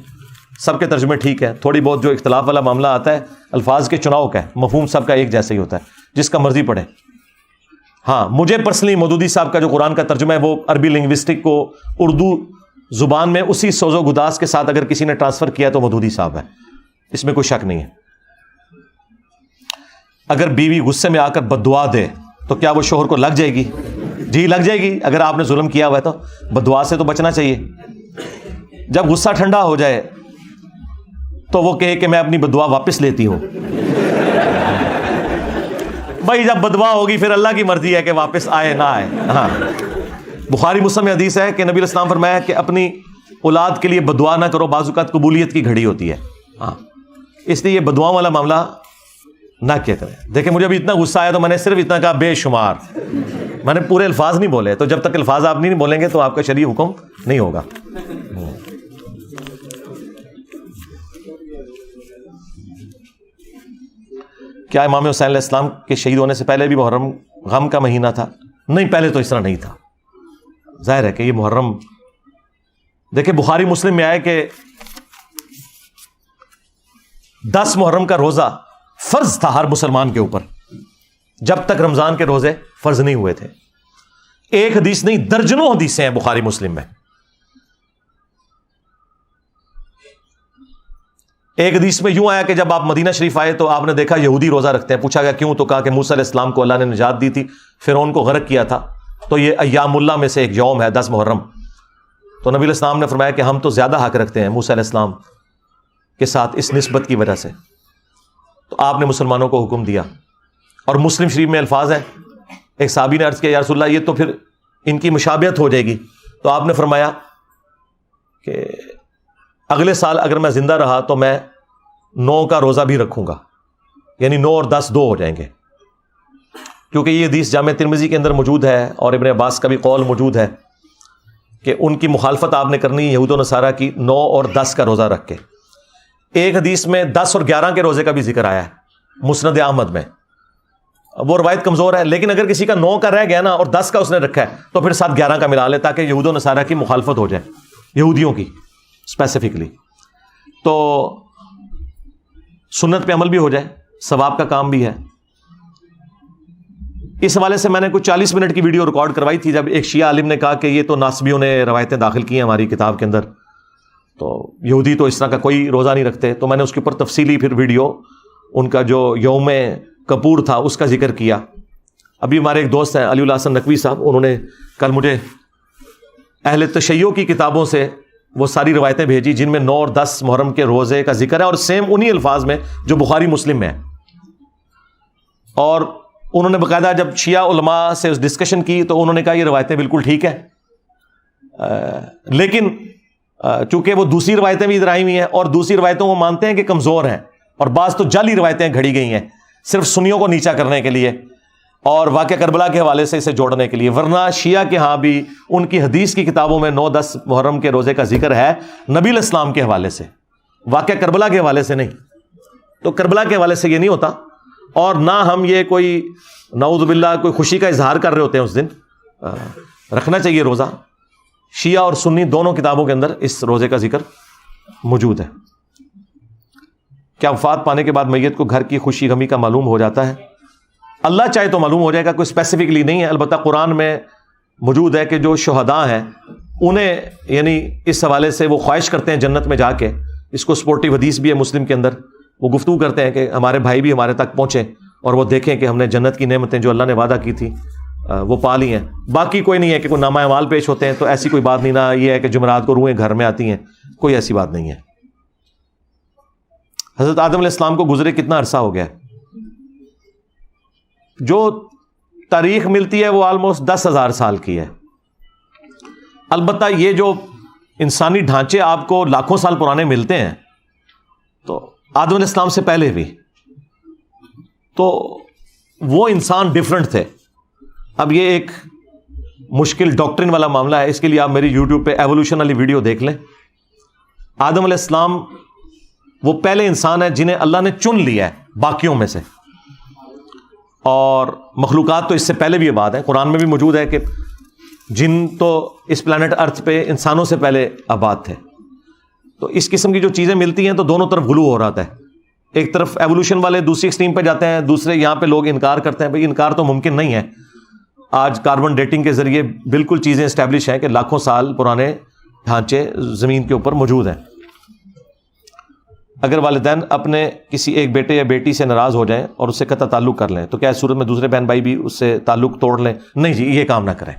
سب کے ترجمے ٹھیک ہے، تھوڑی بہت جو اختلاف والا معاملہ آتا ہے الفاظ کے چناؤ کا ہے، مفہوم سب کا ایک جیسا ہی ہوتا ہے، جس کا مرضی پڑھے۔ ہاں مجھے پرسنلی مودودی صاحب کا جو قرآن کا ترجمہ ہے وہ عربی لنگوسٹک کو اردو زبان میں اسی سوز و گداز کے ساتھ اگر کسی نے ٹرانسفر کیا تو مودودی صاحب ہے، اس میں کوئی شک نہیں ہے۔ اگر بیوی غصے میں آ کر بد دعا دے تو کیا وہ شوہر کو لگ جائے گی؟ جی لگ جائے گی، اگر آپ نے ظلم کیا ہوا ہے تو بد دعا سے تو بچنا چاہیے۔ جب غصہ ٹھنڈا ہو جائے تو وہ کہے کہ میں اپنی بد دعا واپس لیتی ہوں۔ بھائی جب بدوا ہوگی پھر اللہ کی مرضی ہے کہ واپس آئے نہ آئے۔ ہاں بخاری مسلم میں حدیث ہے کہ نبی علیہ السلام فرمایا کہ اپنی اولاد کے لیے بدعا نہ کرو، بعض اوقات قبولیت کی گھڑی ہوتی ہے، ہاں اس لیے یہ بدعا والا معاملہ نہ کیا کریں۔ دیکھیں مجھے ابھی اتنا غصہ آیا تو میں نے صرف اتنا کہا بے شمار، میں نے پورے الفاظ نہیں بولے، تو جب تک الفاظ آپ نہیں بولیں گے تو آپ کا شرعی حکم نہیں ہوگا۔ کیا امام حسین علیہ السلام کے شہید ہونے سے پہلے بھی محرم غم کا مہینہ تھا؟ نہیں، پہلے تو اس طرح نہیں تھا، ظاہر ہے کہ یہ محرم، دیکھیں بخاری مسلم میں آئے کہ 10 محرم کا روزہ فرض تھا ہر مسلمان کے اوپر جب تک رمضان کے روزے فرض نہیں ہوئے تھے۔ ایک حدیث نہیں، درجنوں حدیثیں ہیں بخاری مسلم میں۔ ایک حدیث میں یوں آیا کہ جب آپ مدینہ شریف آئے تو آپ نے دیکھا یہودی روزہ رکھتے ہیں، پوچھا گیا کیوں؟ تو کہا کہ موسیٰ علیہ السلام کو اللہ نے نجات دی تھی، فرعون کو غرق کیا تھا، تو یہ ایام اللہ میں سے ایک یوم ہے 10 محرم۔ تو نبی علیہ السلام نے فرمایا کہ ہم تو زیادہ حق رکھتے ہیں موسیٰ علیہ السلام کے ساتھ اس نسبت کی وجہ سے، تو آپ نے مسلمانوں کو حکم دیا۔ اور مسلم شریف میں الفاظ ہیں، ایک صحابی نے عرض کیا یا رسول اللہ یہ تو پھر ان کی مشابہت ہو جائے گی، تو آپ نے فرمایا کہ اگلے سال اگر میں زندہ رہا تو میں 9 کا روزہ بھی رکھوں گا، یعنی 9 اور 10 2 ہو جائیں گے، کیونکہ یہ حدیث جامع ترمذی کے اندر موجود ہے اور ابن عباس کا بھی قول موجود ہے کہ ان کی مخالفت آپ نے کرنی یہود و نصارہ کی 9 اور 10 کا روزہ رکھ کے. ایک حدیث میں 10 اور 11 کے روزے کا بھی ذکر آیا ہے مسند احمد میں. وہ روایت کمزور ہے, لیکن اگر کسی کا 9 کا رہ گیا نا اور 10 کا اس نے رکھا ہے تو پھر ساتھ 11 کا ملا لے, تاکہ یہود و نصارہ کی مخالفت ہو جائے, یہودیوں کی اسپیسیفکلی. تو سنت پہ عمل بھی ہو جائے, ثواب کا کام بھی ہے. اس حوالے سے میں نے کچھ 40 منٹ کی ویڈیو ریکارڈ کروائی تھی, جب ایک شیعہ عالم نے کہا کہ یہ تو ناصبیوں نے روایتیں داخل کی ہیں ہماری کتاب کے اندر, تو یہودی تو اس طرح کا کوئی روزہ نہیں رکھتے. تو میں نے اس کے اوپر تفصیلی پھر ویڈیو ان کا جو یوم کپور تھا اس کا ذکر کیا. ابھی ہمارے ایک دوست ہیں علی اللہ حسن نقوی صاحب, انہوں نے کل مجھے اہل تشیع کی کتابوں سے وہ ساری روایتیں بھیجی جن میں 9 اور 10 محرم کے روزے کا ذکر ہے, اور سیم انہی الفاظ میں جو بخاری مسلم میں ہے. اور انہوں نے باقاعدہ جب شیعہ علماء سے ڈسکشن کی تو انہوں نے کہا یہ روایتیں بالکل ٹھیک ہیں, لیکن چونکہ وہ دوسری روایتیں بھی ادھر آئی ہوئی ہیں اور دوسری روایتوں کو مانتے ہیں کہ کمزور ہیں, اور بعض تو جعلی روایتیں گھڑی گئی ہیں صرف سنیوں کو نیچا کرنے کے لیے اور واقعہ کربلا کے حوالے سے اسے جوڑنے کے لیے. ورنہ شیعہ کے ہاں بھی ان کی حدیث کی کتابوں میں 9-10 محرم کے روزے کا ذکر ہے نبی علیہ السلام کے حوالے سے, واقعہ کربلا کے حوالے سے نہیں. تو کربلا کے حوالے سے یہ نہیں ہوتا, اور نہ ہم یہ کوئی نعوذ باللہ کوئی خوشی کا اظہار کر رہے ہوتے ہیں اس دن. رکھنا چاہیے روزہ. شیعہ اور سنی دونوں کتابوں کے اندر اس روزے کا ذکر موجود ہے. کیا وفات پانے کے بعد میت کو گھر کی خوشی غمی کا معلوم ہو جاتا ہے؟ اللہ چاہے تو معلوم ہو جائے گا, کوئی اسپیسیفکلی نہیں ہے. البتہ قرآن میں موجود ہے کہ جو شہداء ہیں انہیں یعنی اس حوالے سے وہ خواہش کرتے ہیں جنت میں جا کے. اس کو سپورٹیو حدیث بھی ہے مسلم کے اندر, وہ گفتگو کرتے ہیں کہ ہمارے بھائی بھی ہمارے تک پہنچے اور وہ دیکھیں کہ ہم نے جنت کی نعمتیں جو اللہ نے وعدہ کی تھی وہ پا لی ہیں. باقی کوئی نہیں ہے کہ کوئی نامہ اعمال پیش ہوتے ہیں, تو ایسی کوئی بات نہیں. نہ یہ ہے کہ جمعرات کو روحیں گھر میں آتی ہیں, کوئی ایسی بات نہیں ہے. حضرت آدم علیہ السلام کو گزرے کتنا عرصہ ہو گیا؟ جو تاریخ ملتی ہے وہ آلموسٹ 10,000 سال کی ہے. البتہ یہ جو انسانی ڈھانچے آپ کو لاکھوں سال پرانے ملتے ہیں تو آدم علیہ السلام سے پہلے بھی تو وہ انسان ڈیفرنٹ تھے. اب یہ ایک مشکل ڈاکٹرن والا معاملہ ہے, اس کے لیے آپ میری یوٹیوب پہ ایوولوشن والی ویڈیو دیکھ لیں. آدم علیہ السلام وہ پہلے انسان ہے جنہیں اللہ نے چن لیا ہے باقیوں میں سے, اور مخلوقات تو اس سے پہلے بھی یہ بات ہے, قرآن میں بھی موجود ہے کہ جن تو اس پلانٹ ارتھ پہ انسانوں سے پہلے آباد تھے. تو اس قسم کی جو چیزیں ملتی ہیں تو دونوں طرف غلو ہو رہا ہے. ایک طرف ایوولوشن والے دوسری ایکسٹریم پہ جاتے ہیں, دوسرے یہاں پہ لوگ انکار کرتے ہیں. بھائی انکار تو ممکن نہیں ہے, آج کاربن ڈیٹنگ کے ذریعے بالکل چیزیں اسٹیبلش ہیں کہ لاکھوں سال پرانے ڈھانچے زمین کے اوپر موجود ہیں. اگر والدین اپنے کسی ایک بیٹے یا بیٹی سے ناراض ہو جائیں اور اس سے قطع تعلق کر لیں تو کیا اس صورت میں دوسرے بہن بھائی بھی اس سے تعلق توڑ لیں؟ نہیں جی, یہ کام نہ کریں.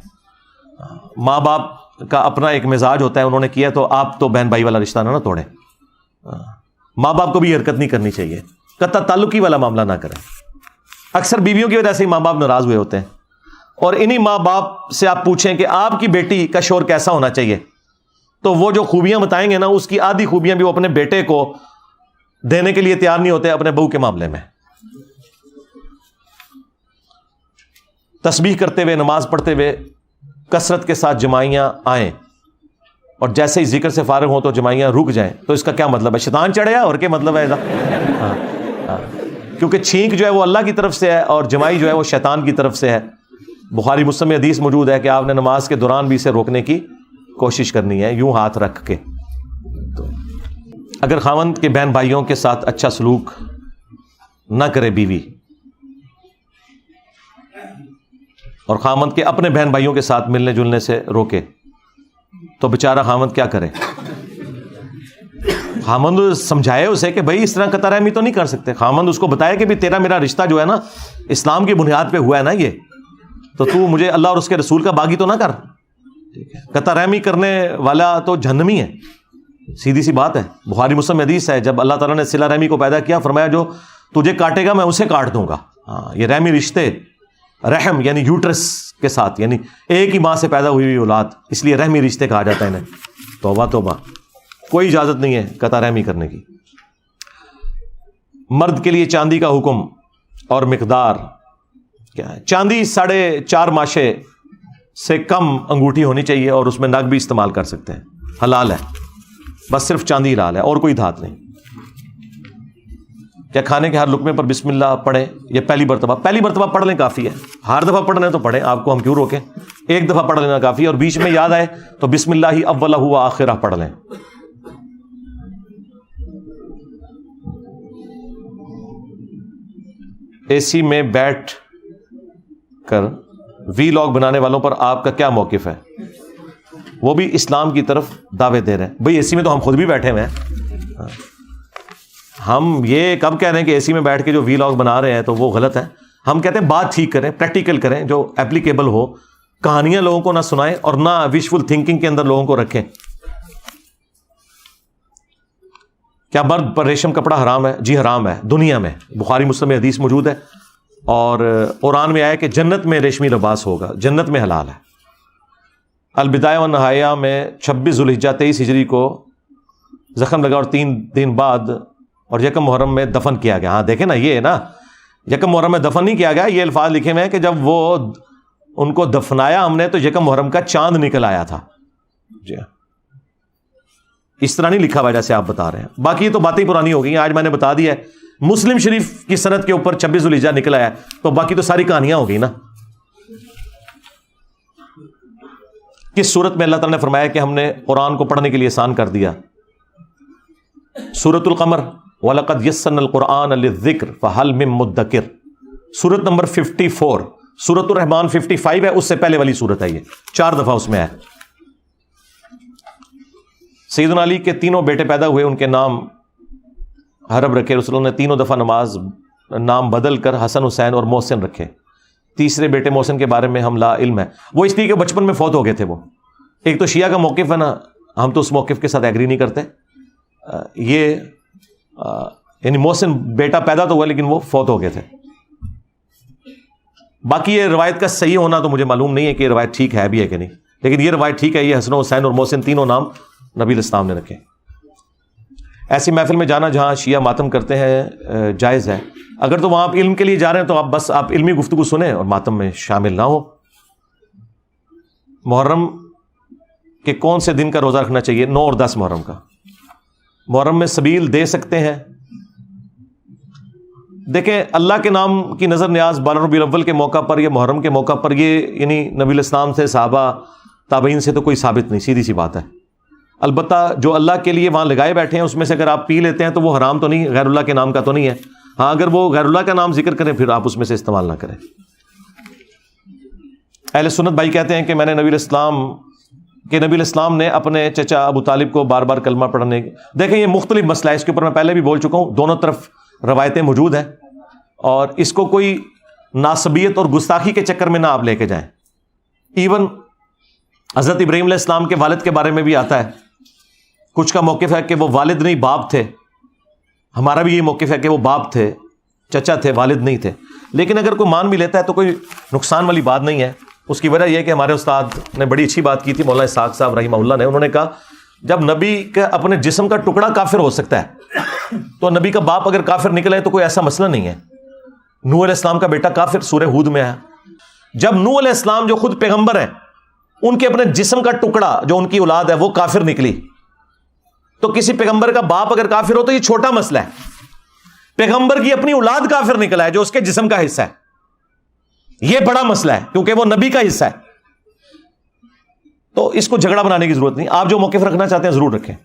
ماں باپ کا اپنا ایک مزاج ہوتا ہے, انہوں نے کیا تو آپ تو بہن بھائی والا رشتہ نہ توڑیں. ماں باپ کو بھی یہ حرکت نہیں کرنی چاہیے, قطع تعلقی والا معاملہ نہ کریں. اکثر بیویوں کی وجہ سے ہی ماں باپ ناراض ہوئے ہوتے ہیں, اور انہی ماں باپ سے آپ پوچھیں کہ آپ کی بیٹی کا شوہر کیسا ہونا چاہیے, تو وہ جو خوبیاں بتائیں گے نا اس کی آدھی خوبیاں بھی وہ اپنے بیٹے کو دینے کے لیے تیار نہیں ہوتے اپنے بہو کے معاملے میں. تسبیح کرتے ہوئے, نماز پڑھتے ہوئے کثرت کے ساتھ جمائیاں آئیں اور جیسے ہی ذکر سے فارغ ہوں تو جمائیاں رک جائیں, تو اس کا کیا مطلب ہے؟ شیطان چڑھے اور کیا مطلب ہے؟ کیونکہ چھینک جو ہے وہ اللہ کی طرف سے ہے اور جمائی جو ہے وہ شیطان کی طرف سے ہے. بخاری مسلم میں حدیث موجود ہے کہ آپ نے نماز کے دوران بھی اسے روکنے کی کوشش کرنی ہے, یوں ہاتھ رکھ کے. تو اگر خاوند کے بہن بھائیوں کے ساتھ اچھا سلوک نہ کرے بیوی, اور خاوند کے اپنے بہن بھائیوں کے ساتھ ملنے جلنے سے روکے, تو بیچارہ خاوند کیا کرے؟ خاوند سمجھائے اسے کہ بھائی اس طرح قطع رحمی تو نہیں کر سکتے. خاوند اس کو بتایا کہ بھی تیرا میرا رشتہ جو ہے نا اسلام کی بنیاد پہ ہوا ہے نا, یہ تو مجھے اللہ اور اس کے رسول کا باغی تو نہ کر. قطع رحمی کرنے والا تو جہنمی ہے, سیدھی سی بات ہے. بخاری مسلم حدیث ہے, جب اللہ تعالیٰ نے صلہ رحمی کو پیدا کیا فرمایا جو تجھے کاٹے گا میں اسے کاٹ دوں گا. یہ رحمی رشتے, رحم یعنی یوٹرس کے ساتھ, یعنی ایک ہی ماں سے پیدا ہوئی ہوئی اولاد, اس لیے رحمی رشتے کہا جاتا ہے انہیں. توبہ توبہ, کوئی اجازت نہیں ہے قطع رحمی کرنے کی. مرد کے لیے چاندی کا حکم اور مقدار کیا ہے؟ چاندی 4.5 ماشے سے کم انگوٹھی ہونی چاہیے اور اس میں نگ بھی استعمال کر سکتے ہیں, حلال ہے, بس صرف چاندی حلال ہے اور کوئی دھات نہیں. کیا کھانے کے ہر لقمے پر بسم اللہ پڑھیں؟ یہ پہلی مرتبہ پڑھ لیں کافی ہے. ہر دفعہ پڑھنا ہے تو پڑھیں, آپ کو ہم کیوں روکیں, ایک دفعہ پڑھ لینا کافی ہے, اور بیچ میں یاد آئے تو بسم اللہ اولہ و آخرہ پڑھ لیں. اے سی میں بیٹھ کر وی لاگ بنانے والوں پر آپ کا کیا موقف ہے؟ وہ بھی اسلام کی طرف دعوے دے رہے ہیں. بھئی اے سی میں تو ہم خود بھی بیٹھے ہوئے ہیں. ہم یہ کب کہہ رہے ہیں کہ اے سی میں بیٹھ کے جو وی لاگ بنا رہے ہیں تو وہ غلط ہے. ہم کہتے ہیں بات ٹھیک کریں, پریکٹیکل کریں, جو اپلیکیبل ہو. کہانیاں لوگوں کو نہ سنائیں اور نہ وشفل تھنکنگ کے اندر لوگوں کو رکھیں. کیا مرد پر ریشم کپڑا حرام ہے؟ جی حرام ہے دنیا میں. بخاری مسلم میں حدیث موجود ہے, اور قرآن میں آیا کہ جنت میں ریشمی لباس ہوگا, جنت میں حلال ہے. البدایہ و نہایہ میں 26 ذوالحجہ 23 ہجری کو زخم لگا اور 3 دن بعد اور یکم محرم میں دفن کیا گیا. ہاں دیکھیں نا, یہ ہے نا, یکم محرم میں دفن نہیں کیا گیا. یہ الفاظ لکھے ہوئے ہیں کہ جب وہ ان کو دفنایا ہم نے تو یکم محرم کا چاند نکل آیا تھا. جی اس طرح نہیں لکھا ہوا جیسے آپ بتا رہے ہیں. باقی یہ تو باتیں پرانی ہو گئی. آج میں نے بتا دیا ہے مسلم شریف کی سند کے اوپر 26 ذوالحجہ نکل آیا, تو باقی تو ساری کہانیاں ہو گئی نا. کس صورت میں اللہ تعالیٰ نے فرمایا کہ ہم نے قرآن کو پڑھنے کے لیے آسان کر دیا؟ سورۃ القمر وَلَقَدْ يَسَّرْنَا الْقُرْآنَ لِلذِّكْرِ فَهَلْ مِن مُدَّكِرٍ. سورت نمبر 54. سورۃ الرحمن 55 ہے, اس سے پہلے والی سورت ہے, یہ 4 دفعہ اس میں ہے. سیدنا علی کے تینوں بیٹے پیدا ہوئے, ان کے نام حرب رکھے. رسول اللہ نے تینوں دفعہ نام بدل کر حسن, حسین اور محسن رکھے. تیسرے بیٹے محسن کے بارے میں ہم لا علم ہے. وہ اس لیے کہ بچپن میں فوت ہو گئے تھے. وہ ایک تو شیعہ کا موقف ہے نا, ہم تو اس موقف کے ساتھ ایگری نہیں کرتے. یہ یعنی محسن بیٹا پیدا تو ہوا لیکن وہ فوت ہو گئے تھے. باقی یہ روایت کا صحیح ہونا تو مجھے معلوم نہیں ہے کہ یہ روایت ٹھیک ہے بھی ہے کہ نہیں, لیکن یہ روایت ٹھیک ہے. یہ حسن, حسین اور محسن تینوں نام نبی علیہ السلام نے رکھے. ایسی محفل میں جانا جہاں شیعہ ماتم کرتے ہیں جائز ہے. اگر تو وہاں آپ علم کے لیے جا رہے ہیں تو آپ علمی گفتگو سنیں اور ماتم میں شامل نہ ہو. محرم کے کون سے دن کا روزہ رکھنا چاہیے؟ 9 اور 10 محرم کا. محرم میں سبیل دے سکتے ہیں. دیکھیں اللہ کے نام کی نظر نیاز 12 ربیع الاول کے موقع پر یا محرم کے موقع پر, یہ یعنی نبی علیہ السلام سے, صحابہ تابعین سے تو کوئی ثابت نہیں, سیدھی سی بات ہے. البتہ جو اللہ کے لیے وہاں لگائے بیٹھے ہیں اس میں سے اگر آپ پی لیتے ہیں تو وہ حرام تو نہیں, غیر اللہ کے نام کا تو نہیں ہے. ہاں اگر وہ غیر اللہ کا نام ذکر کریں پھر آپ اس میں سے استعمال نہ کریں. اہل سنت بھائی کہتے ہیں کہ میں نے نبی علیہ السلام نے اپنے چچا ابو طالب کو بار بار کلمہ پڑھنے. دیکھیں یہ مختلف مسئلہ ہے, اس کے اوپر میں پہلے بھی بول چکا ہوں. دونوں طرف روایتیں موجود ہیں اور اس کو کوئی ناسبیت اور گستاخی کے چکر میں نہ آپ لے کے جائیں. ایون حضرت ابراہیم علیہ السلام کے والد کے بارے میں بھی آتا ہے. کچھ کا موقف ہے کہ وہ والد نہیں باپ تھے. ہمارا بھی یہ موقف ہے کہ وہ باپ تھے, چچا تھے, والد نہیں تھے. لیکن اگر کوئی مان بھی لیتا ہے تو کوئی نقصان والی بات نہیں ہے. اس کی وجہ یہ ہے کہ ہمارے استاد نے بڑی اچھی بات کی تھی, مولانا اسحاق صاحب رحمہ اللہ نے. انہوں نے کہا جب نبی کا اپنے جسم کا ٹکڑا کافر ہو سکتا ہے تو نبی کا باپ اگر کافر نکلے تو کوئی ایسا مسئلہ نہیں ہے. نوح علیہ السلام کا بیٹا کافر, سورہ ہود میں ہے. جب نوح علیہ السلام جو خود پیغمبر ہیں ان کے اپنے جسم کا ٹکڑا جو ان کی اولاد ہے وہ کافر نکلی, تو کسی پیغمبر کا باپ اگر کافر ہو تو یہ چھوٹا مسئلہ ہے. پیغمبر کی اپنی اولاد کافر نکلا ہے جو اس کے جسم کا حصہ ہے, یہ بڑا مسئلہ ہے کیونکہ وہ نبی کا حصہ ہے. تو اس کو جھگڑا بنانے کی ضرورت نہیں. آپ جو موقف رکھنا چاہتے ہیں ضرور رکھیں.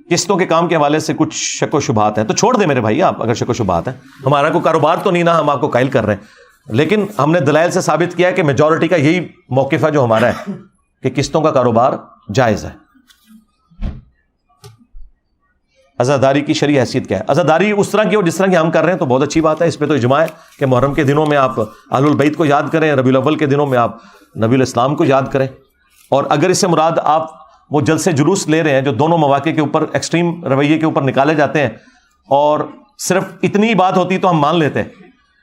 قسطوں کے کام کے حوالے سے کچھ شک و شبہات ہیں تو چھوڑ دیں میرے بھائی. آپ اگر شک و شبہات ہیں, ہمارا کوئی کاروبار تو نہیں نا ہم آپ کو قائل کر رہے ہیں, لیکن ہم نے دلائل سے ثابت کیا ہے کہ میجورٹی کا یہی موقف ہے جو ہمارا ہے کہ قسطوں کا کاروبار جائز ہے. عزاداری کی شرعی حیثیت کیا ہے؟ عزاداری اس طرح کی ہو جس طرح کی ہم کر رہے ہیں تو بہت اچھی بات ہے. اس پہ تو اجماع ہے کہ محرم کے دنوں میں آپ اہل البیت کو یاد کریں, ربیع الاول کے دنوں میں آپ نبی علیہ السلام کو یاد کریں. اور اگر اس سے مراد آپ وہ جلسے جلوس لے رہے ہیں جو دونوں مواقع کے اوپر ایکسٹریم رویے کے اوپر نکالے جاتے ہیں اور صرف اتنی بات ہوتی تو ہم مان لیتے,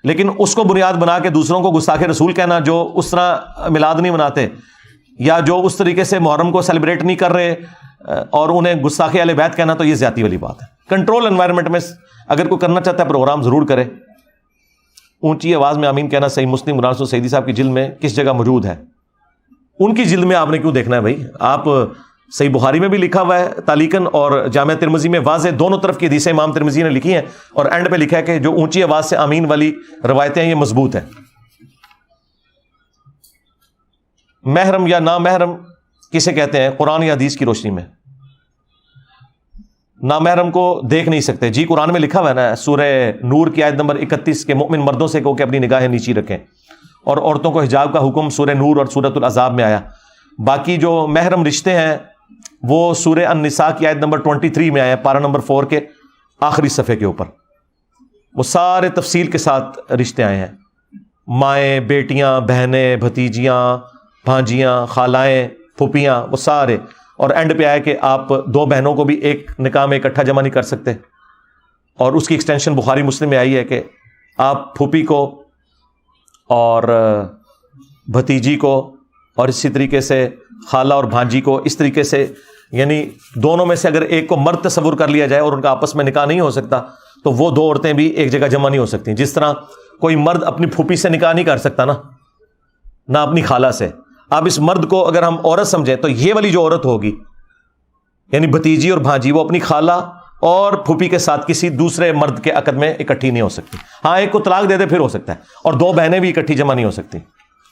لیکن اس کو بنیاد بنا کے دوسروں کو گستاخ رسول کہنا جو اس طرح میلاد نہیں مناتے یا جو اس طریقے سے محرم کو سیلیبریٹ نہیں کر رہے اور انہیں گستاخ اہل بیت کہنا, تو یہ زیادتی والی بات ہے. کنٹرول انوائرمنٹ میں اگر کوئی کرنا چاہتا ہے پروگرام ضرور کرے. اونچی آواز میں آمین کہنا صحیح مسلم گناہ سیدی صاحب کی جلد میں کس جگہ موجود ہے؟ ان کی جلد میں آپ نے کیوں دیکھنا ہے بھائی؟ آپ صحیح بخاری میں بھی لکھا ہوا ہے تعلیقاً، اور جامع ترمذی میں واضح دونوں طرف کی حدیثیں امام ترمذی نے لکھی ہیں، اور اینڈ پہ لکھا ہے کہ جو اونچی آواز سے آمین والی روایتیں ہیں یہ مضبوط ہیں۔ محرم یا نامحرم کسے کہتے ہیں قرآن یا حدیث کی روشنی میں؟ نامحرم کو دیکھ نہیں سکتے جی، قرآن میں لکھا ہوا ہے نا، سورہ نور کی آیت نمبر 31 کے مومن مردوں سے کہو کہ اپنی نگاہیں نیچی رکھیں، اور عورتوں کو حجاب کا حکم سورہ نور اور سورۃ العذاب میں آیا۔ باقی جو محرم رشتے ہیں وہ سورہ النساء کی آیت نمبر 23 میں آیا، پارہ نمبر 4 کے آخری صفحے کے اوپر، وہ سارے تفصیل کے ساتھ رشتے آئے ہیں، مائیں، بیٹیاں، بہنیں، بھتیجیاں، بھانجیاں، خالائیں، پھوپھیاں، وہ سارے، اور اینڈ پہ آیا کہ آپ دو بہنوں کو بھی ایک نکاح میں اکٹھا جمع نہیں کر سکتے، اور اس کی ایکسٹینشن بخاری مسلم میں آئی ہے کہ آپ پھوپھی کو اور بھتیجی کو اور اسی طریقے سے خالہ اور بھانجی کو اس طریقے سے، یعنی دونوں میں سے اگر ایک کو مرد تصور کر لیا جائے اور ان کا آپس میں نکاح نہیں ہو سکتا تو وہ دو عورتیں بھی ایک جگہ جمع نہیں ہو سکتی۔ جس طرح کوئی مرد اپنی پھوپھی سے نکاح نہیں کر سکتا نا، نہ اپنی خالہ سے۔ اب اس مرد کو اگر ہم عورت سمجھیں تو یہ والی جو عورت ہوگی یعنی بھتیجی اور بھانجی، وہ اپنی خالہ اور پھوپھی کے ساتھ کسی دوسرے مرد کے عقد میں اکٹھی نہیں ہو سکتی۔ ہاں ایک کو طلاق دے دے پھر ہو سکتا ہے، اور دو بہنیں بھی اکٹھی جمع نہیں ہو سکتی۔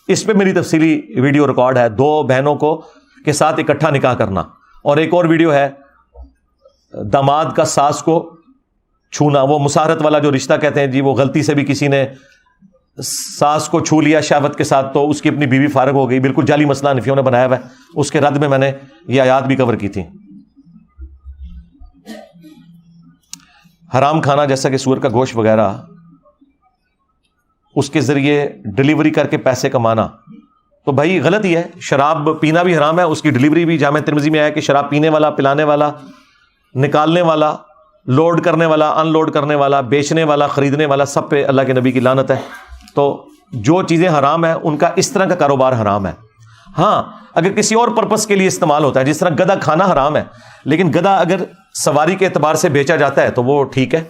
اس پہ میری تفصیلی ویڈیو ریکارڈ ہے، دو بہنوں کو کے ساتھ اکٹھا نکاح کرنا، اور ایک اور ویڈیو ہے داماد کا ساس کو چھونا، وہ مساہرت والا جو رشتہ کہتے ہیں جی، وہ غلطی سے بھی کسی نے ساس کو چھو لیا شہوت کے ساتھ تو اس کی اپنی بیوی فارغ ہو گئی، بالکل جعلی مسئلہ حنفیوں نے بنایا ہوا ہے، اس کے رد میں میں نے یہ آیات بھی کور کی تھی۔ حرام کھانا جیسا کہ سور کا گوشت وغیرہ، اس کے ذریعے ڈیلیوری کر کے پیسے کمانا تو بھائی غلط ہی ہے۔ شراب پینا بھی حرام ہے، اس کی ڈیلیوری بھی جامع ترمذی میں آیا کہ شراب پینے والا، پلانے والا، نکالنے والا، لوڈ کرنے والا، ان لوڈ کرنے والا، بیچنے والا، خریدنے والا، سب پہ اللہ کے نبی کی لعنت ہے۔ تو جو چیزیں حرام ہیں ان کا اس طرح کا کاروبار حرام ہے۔ ہاں اگر کسی اور پرپس کے لیے استعمال ہوتا ہے، جس طرح گدھا کھانا حرام ہے، لیکن گدھا اگر سواری کے اعتبار سے بیچا جاتا ہے تو وہ ٹھیک ہے۔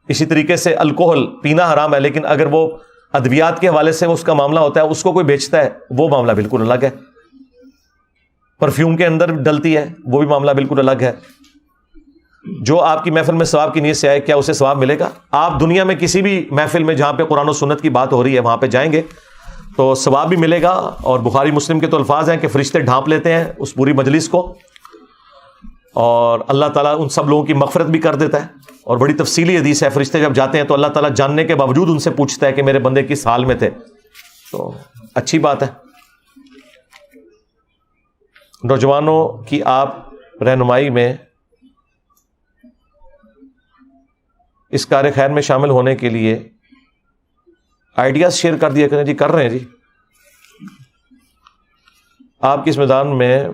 اسی طریقے سے الکوہل پینا حرام ہے، لیکن اگر وہ ادویات کے حوالے سے اس کا معاملہ ہوتا ہے، اس کو کوئی بیچتا ہے، وہ معاملہ بالکل الگ ہے۔ پرفیوم کے اندر ڈلتی ہے، وہ بھی معاملہ بالکل الگ ہے۔ جو آپ کی محفل میں ثواب کی نیت سے آئے، کیا اسے ثواب ملے گا؟ آپ دنیا میں کسی بھی محفل میں جہاں پہ قرآن و سنت کی بات ہو رہی ہے وہاں پہ جائیں گے تو ثواب بھی ملے گا، اور بخاری مسلم کے تو الفاظ ہیں کہ فرشتے ڈھانپ لیتے ہیں اس پوری مجلس کو، اور اللہ تعالیٰ ان سب لوگوں کی مغفرت بھی کر دیتا ہے۔ اور بڑی تفصیلی حدیث ہے، فرشتے جب جاتے ہیں تو اللہ تعالیٰ جاننے کے باوجود ان سے پوچھتا ہے کہ میرے بندے کس حال میں تھے، تو اچھی بات ہے۔ نوجوانوں کی آپ رہنمائی میں اس کار خیر میں شامل ہونے کے لیے آئیڈیاز شیئر کر دیا کریں۔ جی کر رہے ہیں جی، آپ کس میدان میں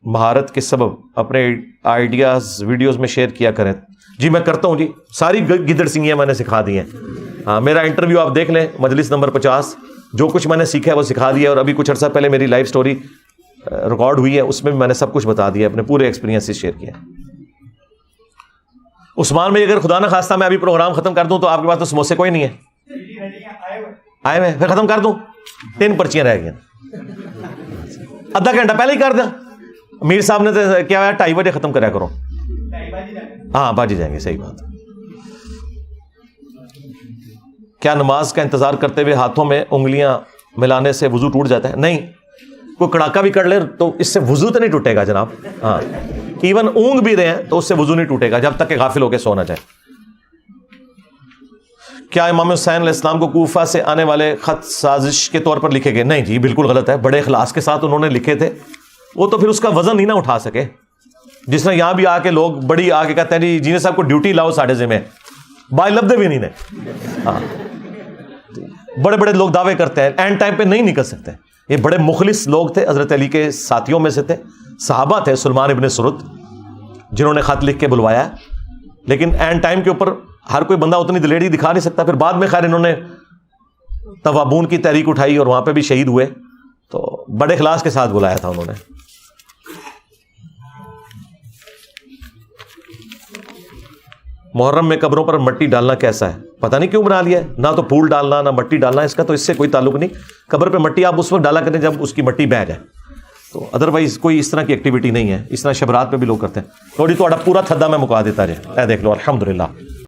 مہارت کے سبب اپنے آئیڈیاز ویڈیوز میں شیئر کیا کریں؟ جی میں کرتا ہوں جی، ساری گدڑ سنگیاں میں نے سکھا دی ہیں۔ ہاں میرا انٹرویو آپ دیکھ لیں، مجلس نمبر 50، جو کچھ میں نے سیکھا ہے وہ سکھا دیا، اور ابھی کچھ عرصہ پہلے میری لائف سٹوری ریکارڈ ہوئی ہے، اس میں بھی میں نے سب کچھ بتا دیا، اپنے پورے ایکسپیرینس سے شیئر کیا۔ عثمان میں اگر خدا نہ خواستہ میں ابھی پروگرام ختم کر دوں تو آپ کے پاس تو سموسے کوئی نہیں ہے، آئے ہوئے پھر ختم کر دوں، 3 پرچیاں رہ گئی، آدھا گھنٹہ پہلے ہی کر دیں۔ میر صاحب نے تو کیا ہوا 2:30 بجے ختم کریا کرو۔ ہاں باجی جائیں گے، صحیح بات۔ کیا نماز کا انتظار کرتے ہوئے ہاتھوں میں انگلیاں ملانے سے وضو ٹوٹ جاتا ہے؟ نہیں، کوئی کڑاکا بھی کر لے تو اس سے وضو تو نہیں ٹوٹے گا جناب۔ ہاں ایون اونگ بھی رہے ہیں تو اس سے وضو نہیں ٹوٹے گا جب تک کہ غافل ہو کے سو نہ جائے۔ کیا امام حسین علیہ السلام کو کوفہ سے آنے والے خط سازش کے طور پر لکھے گئے؟ نہیں جی بالکل غلط ہے، بڑے اخلاص کے ساتھ انہوں نے لکھے تھے، وہ تو پھر اس کا وزن ہی نہ اٹھا سکے۔ جس طرح یہاں بھی آ کے لوگ بڑی آ کے کہتے ہیں جی جینت صاحب کو ڈیوٹی لاؤ ساڑھے ذمہ، بائی لفظ بھی نہیں نے۔ ہاں بڑے بڑے لوگ دعوے کرتے ہیں، اینڈ ٹائم پہ نہیں نکل سکتے۔ یہ بڑے مخلص لوگ تھے، حضرت علی کے ساتھیوں میں سے تھے، صحابہ تھے، سلمان ابن سرد جنہوں نے خط لکھ کے بلوایا، لیکن اینڈ ٹائم کے اوپر ہر کوئی بندہ اتنی دلیری دکھا نہیں سکتا۔ پھر بعد میں خیر انہوں نے توابون کی تحریک اٹھائی اور وہاں پہ بھی شہید ہوئے، تو بڑے اخلاص کے ساتھ بلایا تھا انہوں نے۔ محرم میں قبروں پر مٹی ڈالنا کیسا ہے؟ پتہ نہیں کیوں بنا لیا ہے، نہ تو پھول ڈالنا نہ مٹی ڈالنا، اس کا تو اس سے کوئی تعلق نہیں. قبر پہ مٹی آپ اس وقت ڈالا کریں جب اس کی مٹی بہہ جائے، تو ادروائز کوئی اس طرح کی ایکٹیویٹی نہیں ہے. اس طرح شب رات پہ بھی لوگ کرتے ہیں. تھوڑا پورا تھدا میں مکا دیتا جائے. دیکھ لو الحمدللہ.